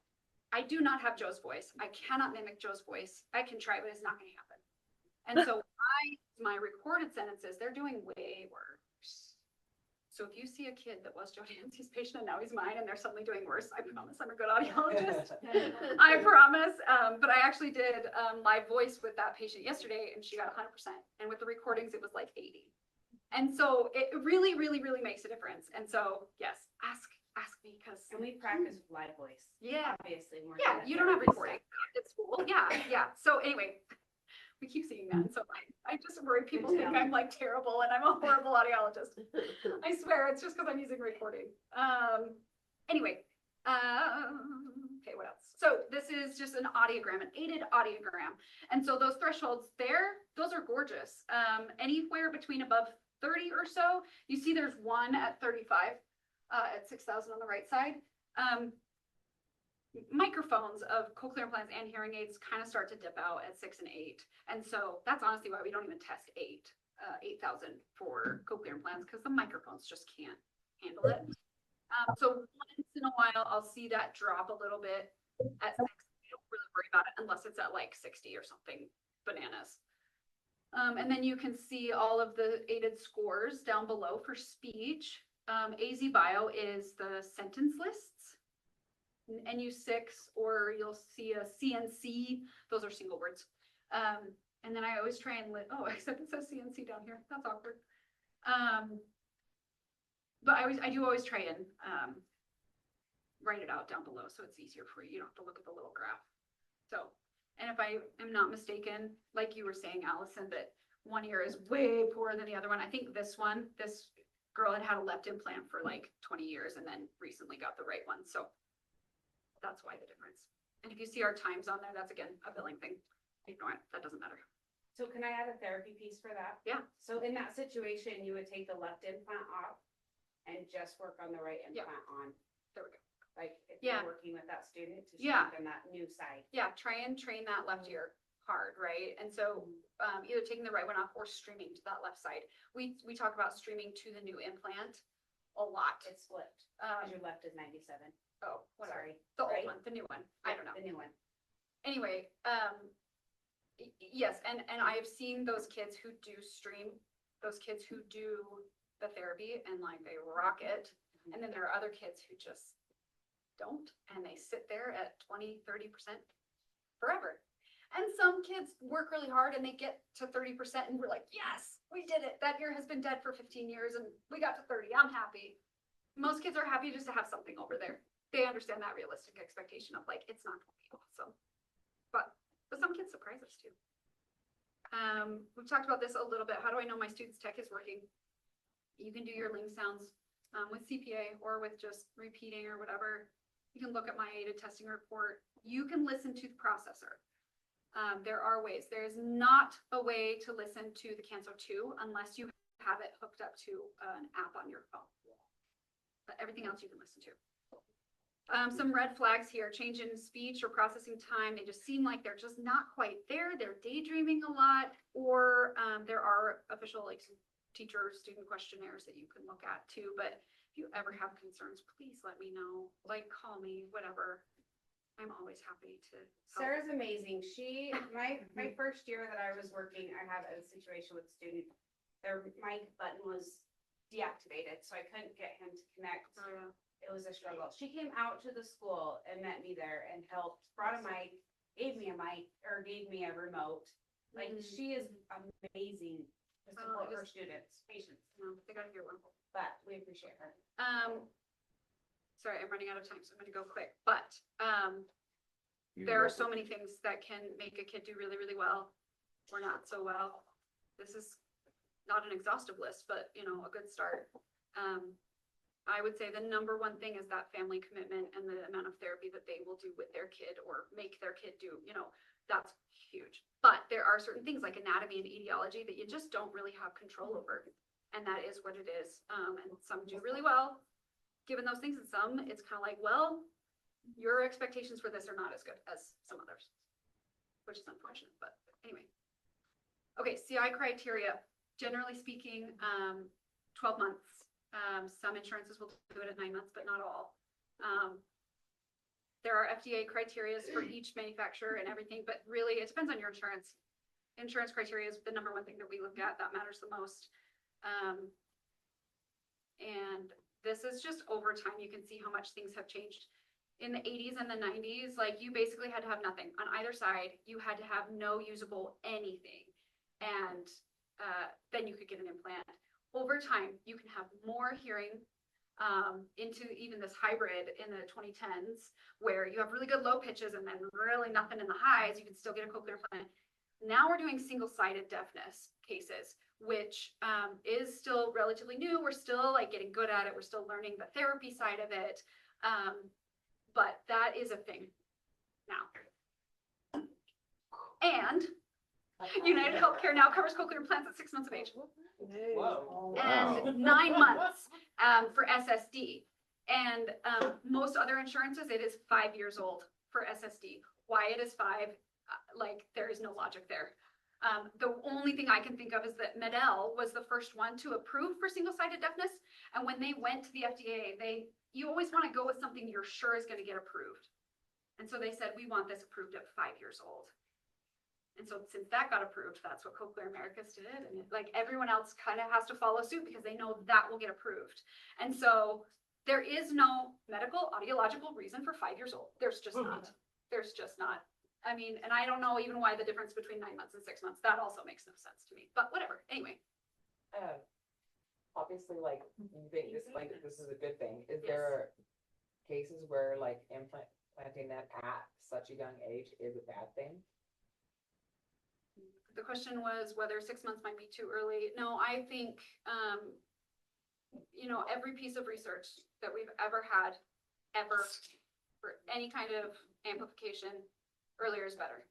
I do not have Joe's voice. I cannot mimic Joe's voice. I can try, but it's not going to happen. And so my recorded sentences, they're doing way worse. So if you see a kid that was Joe Dancy's patient and now he's mine and they're suddenly doing worse, I promise I'm a good audiologist. I promise. But I actually did live voice with that patient yesterday and she got 100%. And with the recordings, it was like 80. And so it really, really, really makes a difference. And so yes, ask me because. And we practice live voice. Yeah. Obviously. More Yeah, than you don't have therapy recording stuff. at school. Yeah. So anyway, we keep seeing that. So I just worry people think I'm like terrible and I'm a horrible audiologist. I swear it's just because I'm using recording. Anyway, okay, what else? So this is just an audiogram, an aided audiogram. And so those thresholds there, those are gorgeous. Anywhere between above 30 or so, you see there's one at 35, at 6,000 on the right side. Microphones of cochlear implants and hearing aids kind of start to dip out at 6 and 8. And so that's honestly why we don't even test 8,000 for cochlear implants because the microphones just can't handle it. So once in a while, I'll see that drop a little bit at 6. I don't really worry about it unless it's at like 60 or something bananas. And then you can see all of the aided scores down below for speech. AZ Bio is the sentence lists. NU6, or you'll see a CNC. Those are single words. And then I always try and except it says CNC down here. That's awkward. But I do always try and write it out down below so it's easier for you. You don't have to look at the little graph. So, and if I am not mistaken, like you were saying, Allison, that one ear is way poorer than the other one. I think this girl had a left implant for like 20 years and then recently got the right one. So that's why the difference. And if you see our times on there, that's again a billing thing. Ignore it. That doesn't matter. So can I add a therapy piece for that? Yeah. So in that situation, you would take the left implant off and just work on the right implant on. There we go. Like if Yeah. you're working with that student to Yeah. strengthen that new side. Yeah, try and train that left ear hard, right? And so either taking the right one off or streaming to that left side. We talk about streaming to the new implant a lot. It's flipped, because your left is 97. Oh, whatever. Sorry. The old Right? one, the new one. I don't know. The new one. Anyway, yes, and I have seen those kids who do stream, those kids who do the therapy and like they rock it. And then there are other kids who just don't and they sit there at 20, 30% forever. And some kids work really hard and they get to 30% and we're like, yes, we did it. That ear has been dead for 15 years and we got to 30. I'm happy. Most kids are happy just to have something over there. They understand that realistic expectation of like, it's not going to be awesome. But some kids surprise us too. We've talked about this a little bit. How do I know my student's tech is working? You can do your ling sounds with CPA or with just repeating or whatever. You can look at my aided testing report. You can listen to the processor. There are ways. There is not a way to listen to the Canso 2 unless you have it hooked up to an app on your phone. But everything else you can listen to. Some red flags here, change in speech or processing time. They just seem like they're just not quite there. They're daydreaming a lot, or there are official like teacher student questionnaires that you can look at too. But if you ever have concerns, please let me know, like call me, whatever. I'm always happy to help. Sarah's amazing. My first year that I was working, I had a situation with a student. Their mic button was deactivated, so I couldn't get him to connect. Oh, yeah. It was a struggle. She came out to the school and met me there and helped, brought a mic, gave me a mic, or gave me a remote. Like, she is amazing to support her students, patients, No, they gotta hear one. but we appreciate her. Sorry, I'm running out of time, so I'm gonna go quick, but there are so many things that can make a kid do really, really well or not so well. This is not an exhaustive list, but you know, a good start. I would say the number one thing is that family commitment and the amount of therapy that they will do with their kid or make their kid do, you know, that's huge. But there are certain things like anatomy and etiology that you just don't really have control over. And that is what it is. And some do really well given those things, and some it's kind of like, well, your expectations for this are not as good as some others, which is unfortunate, but anyway. Okay, CI criteria, generally speaking, 12 months. Some insurances will do it at 9 months, but not all. There are FDA criteria for each manufacturer and everything, but really it depends on your insurance. Insurance criteria is the number one thing that we look at that matters the most. And this is just over time. You can see how much things have changed. In the 80s and the 90s, like you basically had to have nothing on either side. You had to have no usable anything. And then you could get an implant. Over time, you can have more hearing into even this hybrid in the 2010s where you have really good low pitches and then really nothing in the highs. You can still get a cochlear implant. Now we're doing single-sided deafness cases, which is still relatively new. We're still like getting good at it. We're still learning the therapy side of it. But that is a thing now. And United Healthcare now covers cochlear implants at 6 months of age. Whoa. And 9 months for SSD. And most other insurances, it is 5 years old for SSD. Why it is 5, like there is no logic there. The only thing I can think of is that Medell was the first one to approve for single-sided deafness. And when they went to the FDA, you always want to go with something you're sure is going to get approved. And so they said, we want this approved at 5 years old. And so since that got approved, that's what Cochlear Americas did. And like everyone else kind of has to follow suit because they know that will get approved. And so there is no medical audiological reason for 5 years old. There's just not. There's just not. I mean, and I don't know even why the difference between 9 months and 6 months, that also makes no sense to me, but whatever. Anyway. Obviously, like, you think this is a good thing. Is there cases where like implanting that at such a young age is a bad thing? The question was whether 6 months might be too early. No, I think, you know, every piece of research that we've ever had, ever, for any kind of amplification, earlier is better.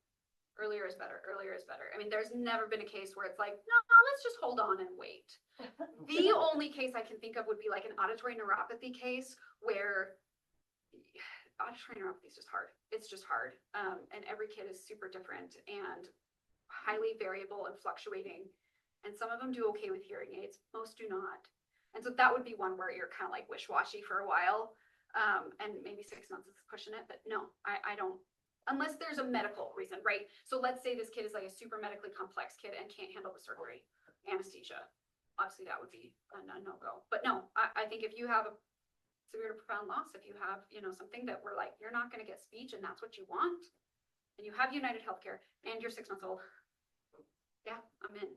Earlier is better. Earlier is better. I mean, there's never been a case where it's like, no, let's just hold on and wait. The only case I can think of would be like an auditory neuropathy case where auditory neuropathy is just hard. It's just hard. And every kid is super different and highly variable and fluctuating. And some of them do okay with hearing aids. Most do not. And so that would be one where you're kind of like wish-washy for a while. And maybe 6 months is pushing it, but no, I don't. Unless there's a medical reason, right? So let's say this kid is like a super medically complex kid and can't handle the surgery, anesthesia. Obviously that would be a no-go. But no, I think if you have a severe to profound loss, if you have, you know, something that we're like, you're not going to get speech and that's what you want, and you have United Healthcare and you're 6 months old, yeah, I'm in.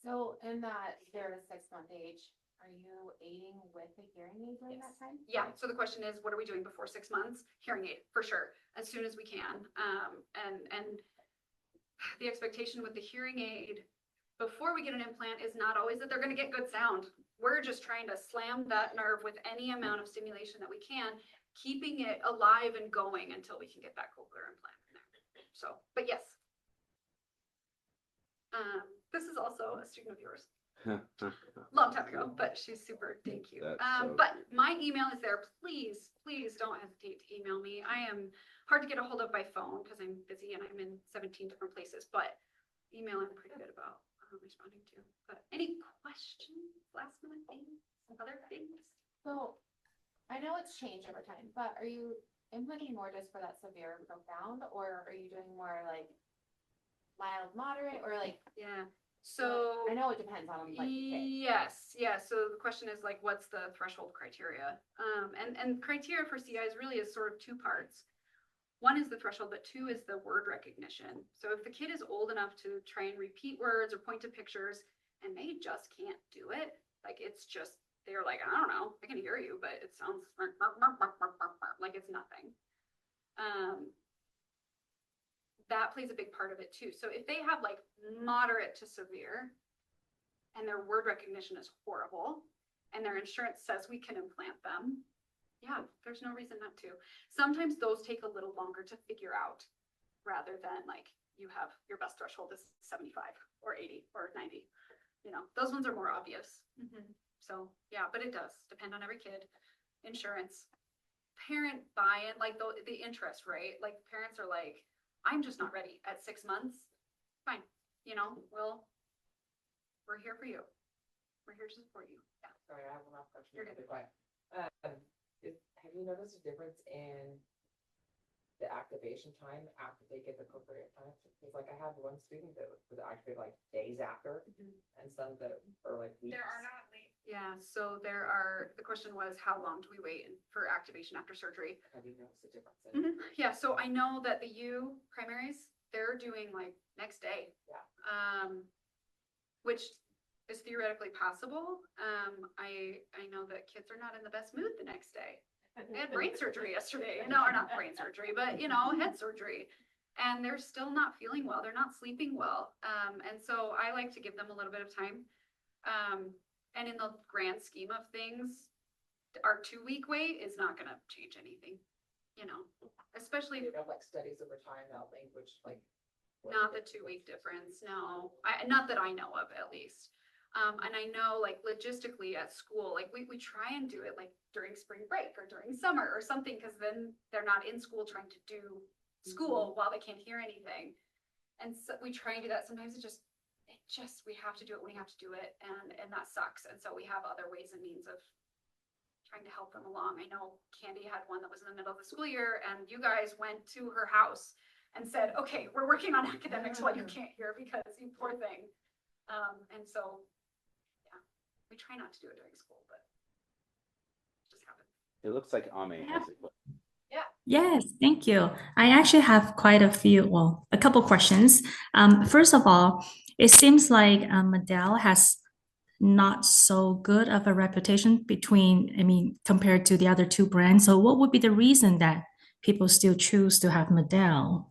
So in that 0 to 6 month age, are you aiding with the hearing aid during that time? Yeah, so the question is, what are we doing before 6 months? Hearing aid, for sure, as soon as we can. And the expectation with the hearing aid before we get an implant is not always that they're going to get good sound. we're just trying to slam that nerve with any amount of stimulation that we can, keeping it alive and going until we can get that cochlear implant in there. So, but yes. This is also a student of yours. Long time ago, but she's super, thank you. That's so But my email is there. Please, please don't hesitate to email me. I am hard to get a hold of by phone because I'm busy and I'm in 17 different places, but email I'm pretty good about responding to. But any questions, last minute things, other things? So I know it's changed over time, but are you implementing more just for that severe and profound, or are you doing more like mild, moderate, or like, Yeah. So I know it depends on like the kid. yes, yeah. So the question is like, what's the threshold criteria? And criteria for CIs really is sort of two parts. One is the threshold, but two is the word recognition. So if the kid is old enough to try and repeat words or point to pictures and they just can't do it, like it's just, they're like, I don't know, I can hear you, but it sounds like it's nothing. That plays a big part of it too. So if they have like moderate to severe and their word recognition is horrible and their insurance says we can implant them, yeah, there's no reason not to. Sometimes those take a little longer to figure out rather than like you have your best threshold is 75 or 80 or 90. You know, those ones are more obvious. So yeah, but it does depend on every kid. Insurance, parent buy-in, like the interest rate, like parents are like, I'm just not ready at 6 months. Fine. You know, we're here for you. We're here to support you. Yeah. Sorry, I have one last question. You're good. Be quiet. Have you noticed a difference in the activation time after they get the cochlear implant? Because like I have one student that was activated like days after, and some that are like weeks. Yeah, so the question was, how long do we wait for activation after surgery? Have you noticed a difference? Yeah, so I know that the U primaries, they're doing like next day. Yeah. Which is theoretically possible. I know that kids are not in the best mood the next day. They had brain surgery yesterday, or not brain surgery, but head surgery. And they're still not feeling well. They're not sleeping well. And so I like to give them a little bit of time. And in the grand scheme of things, our 2-week wait is not gonna change anything, especially They have like studies over time about language, like. not the 2-week difference. No, not that I know of at least. And I know like logistically at school, like we try and do it like during spring break or during summer or something, because then they're not in school trying to do school while they can't hear anything. And so we try and do that. Sometimes we have to do it when we have to do it, and that sucks. And so we have other ways and means of trying to help them along. I know Candy had one that was in the middle of the school year, and you guys went to her house and said, okay, we're working on academics while you can't hear because you poor thing. And so, yeah, we try not to do it during school, but it just happens. It looks like Ame has it. Yes, thank you. I actually have quite a couple questions. First of all, it seems like Medell has not so good of a reputation compared to the other two brands. So what would be the reason that people still choose to have Medell?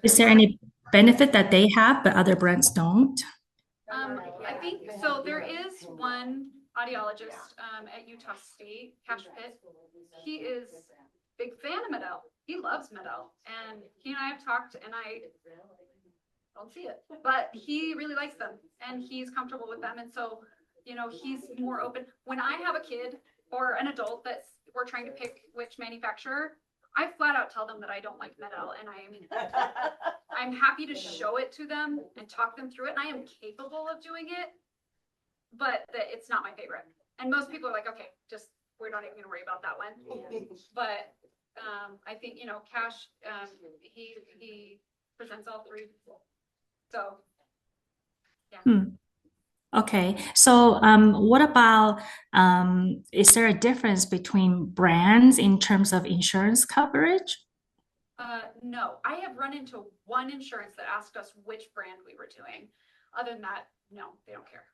Is there any benefit that they have but other brands don't? I think so. There is one audiologist at Utah State, Cash Pitt. He is a big fan of Medell. He loves Medell, and he and I have talked, and I don't see it, but he really likes them, and he's comfortable with them, and so he's more open. When I have a kid or an adult that we're trying to pick which manufacturer, I flat out tell them that I don't like Medell, and I'm happy to show it to them and talk them through it, and I am capable of doing it, but it's not my favorite. And most people are like, okay, we're not even gonna worry about that one. But I think Cash, he presents all three. So yeah. Okay, so what about is there a difference between brands in terms of insurance coverage? No, I have run into one insurance that asked us which brand we were doing. Other than that, no, they don't care.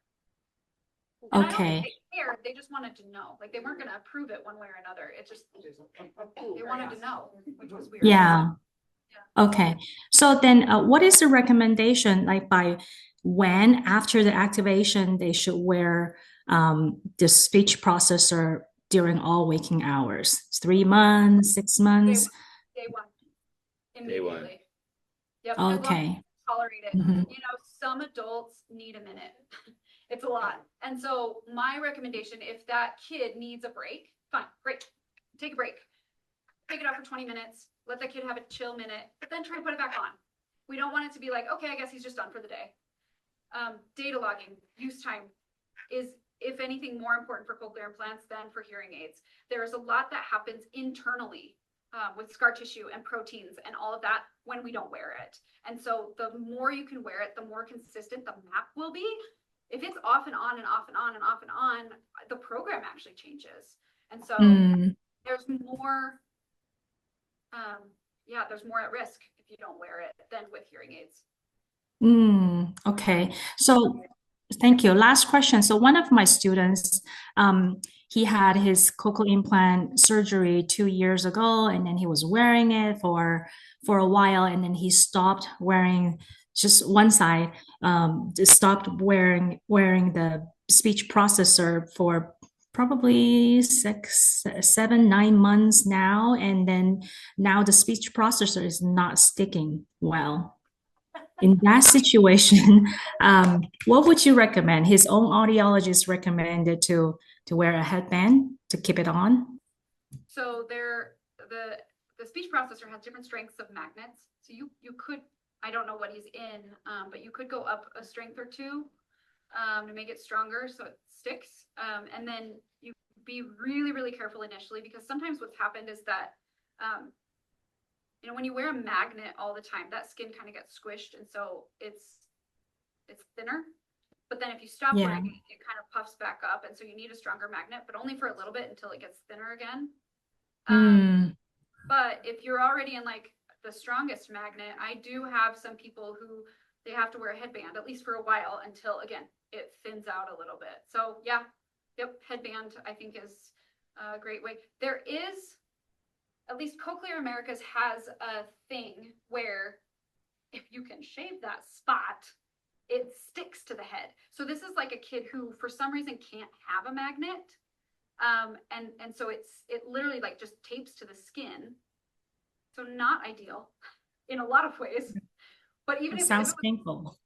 And I don't think they cared. They just wanted to know. Like they weren't going to approve it one way or another. It just they wanted to know, which was weird. Yeah. Okay. So then, what is the recommendation like by when after the activation they should wear the speech processor during all waking hours? 3 months, 6 months? Day one, Day one. immediately. Yep, as long as Okay. you tolerate it. Mhm. You know, some adults need a minute. It's a lot. And so my recommendation, if that kid needs a break, fine, great. Take a break. Take it out for 20 minutes. Let the kid have a chill minute, but then try to put it back on. We don't want it to be like, okay, I guess he's just done for the day. Data logging, use time is, if anything, more important for cochlear implants than for hearing aids. There is a lot that happens internally with scar tissue and proteins and all of that when we don't wear it. And so the more you can wear it, the more consistent the map will be. If it's off and on and off and on and off and on, the program actually changes. And so there's more, there's more at risk if you don't wear it than with hearing aids. Okay. So thank you. Last question. So one of my students, he had his cochlear implant surgery 2 years ago, and then he was wearing it for a while, and then he stopped wearing just one side, just stopped wearing the speech processor for probably 6, 7, 9 months now, and then now the speech processor is not sticking well. In that situation, what would you recommend? His own audiologist recommended to wear a headband to keep it on. So the speech processor has different strengths of magnets. So you could, I don't know what he's in, but you could go up a strength or two to make it stronger so it sticks. And then you be really, really careful initially, because sometimes what's happened is that when you wear a magnet all the time, that skin kind of gets squished, and so it's thinner. But then if you stop wearing it, it kind of puffs back up, and so you need a stronger magnet, but only for a little bit until it gets thinner again. But if you're already in like the strongest magnet, I do have some people who they have to wear a headband at least for a while until again it thins out a little bit. So yeah, headband I think is a great way. There is, at least Cochlear Americas has a thing where if you can shave that spot, it sticks to the head. So this is like a kid who for some reason can't have a magnet. And so it literally like just tapes to the skin. So not ideal in a lot of ways. But even It if sounds it was, painful.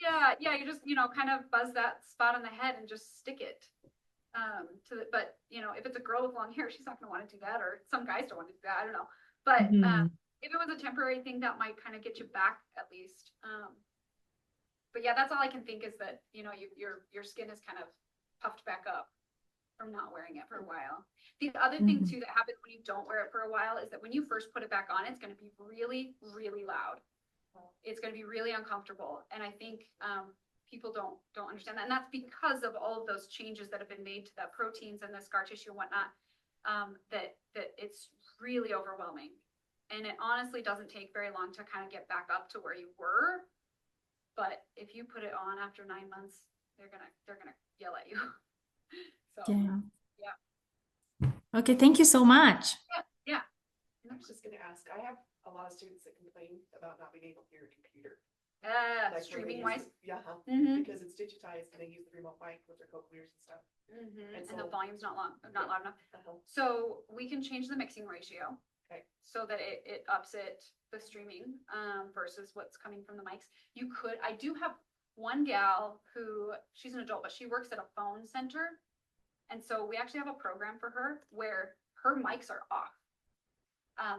yeah, you just, kind of buzz that spot on the head and just stick it. But if it's a girl with long hair, she's not going to want to do that, or some guys don't want to do that. I don't know. But if it was a temporary thing, that might kind of get you back at least. But yeah, that's all I can think is that, your skin is kind of puffed back up from not wearing it for a while. The other thing too that happens when you don't wear it for a while is that when you first put it back on, it's going to be really, really loud. It's going to be really uncomfortable. And I think, people don't understand that. And that's because of all of those changes that have been made to the proteins and the scar tissue and whatnot, that it's really overwhelming. And it honestly doesn't take very long to kind of get back up to where you were. But if you put it on after 9 months, they're gonna yell at you. So yeah. Okay, thank you so much. Yeah. I was just gonna ask, I have a lot of students that complain about not being able to hear a computer. Like Streaming when they wise. use- Yeah, Mhm. because it's digitized and they use the remote mic with their cochlears and stuff. And so- the volume's not loud enough. Uh-huh. So we can change the mixing ratio. Okay. So that it ups the streaming versus what's coming from the mics. I do have one gal who, she's an adult, but she works at a phone center. And so we actually have a program for her where her mics are off.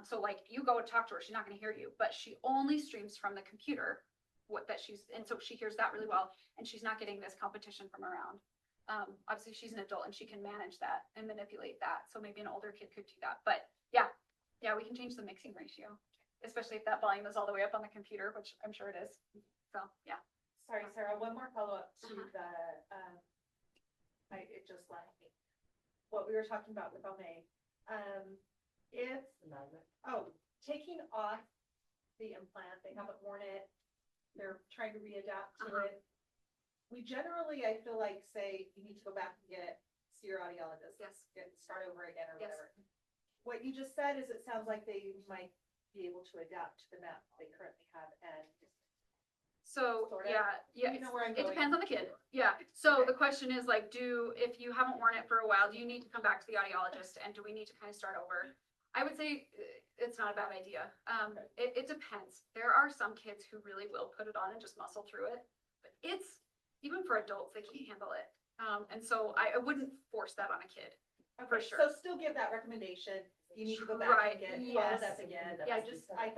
So like you go and talk to her, she's not gonna hear you, but she only streams from the computer and so she hears that really well, and she's not getting this competition from around. Obviously she's an adult and she can manage that and manipulate that. So maybe an older kid could do that, but yeah, we can change the mixing ratio, especially if that volume is all the way up on the computer, which I'm sure it is. So yeah. Sorry, Sarah, one more follow-up to it just left me. What we were talking about with Omeg. Taking off the implant, they haven't worn it, they're trying to readapt to it. We generally, I feel like, say, you need to go back and see your audiologist. Yes. Start over again or Yes. whatever. What you just said is it sounds like they might be able to adapt to the map they currently have. And So, Sorta. yeah, You know where I'm it going. depends on the kid. Yeah. So the question is like, if you haven't worn it for a while, do you need to come back to the audiologist and do we need to kind of start over? I would say it's not a bad idea. It depends. There are some kids who really will put it on and just muscle through it, but even for adults, they can't handle it. And so I wouldn't force that on a kid. For Okay, sure. so still give that recommendation. You need to go back Right, and get yes. followed up again. Yeah,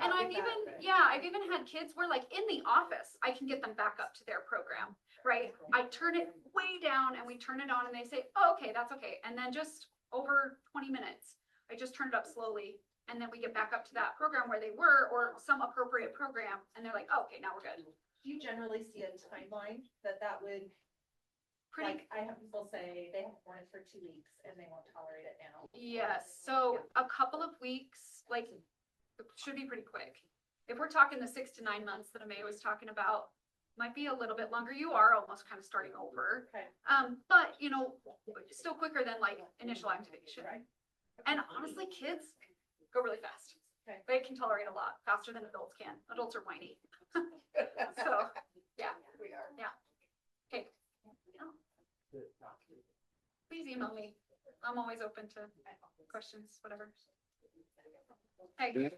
And I've even had kids where like in the office, I can get them back up to their program, right? I turn it way down and we turn it on and they say, oh, okay, that's okay. And then just over 20 minutes, I just turn it up slowly. And then we get back up to that program where they were or some appropriate program. And they're like, oh, okay, now we're good. Do you generally see a timeline that would, Pretty, like, I have people say they haven't worn it for 2 weeks and they won't tolerate it now. yes. So a couple of weeks, like, it should be pretty quick. If we're talking the 6 to 9 months that Amaya was talking about, might be a little bit longer. You are almost kind of starting over. Okay. But still quicker than like initial activation. Right. And honestly, kids go really fast. Okay. They can tolerate a lot faster than adults can. Adults are whiny. So, yeah, We are. yeah. Okay. Yeah. Please email me. I'm always open to questions, whatever. Hey.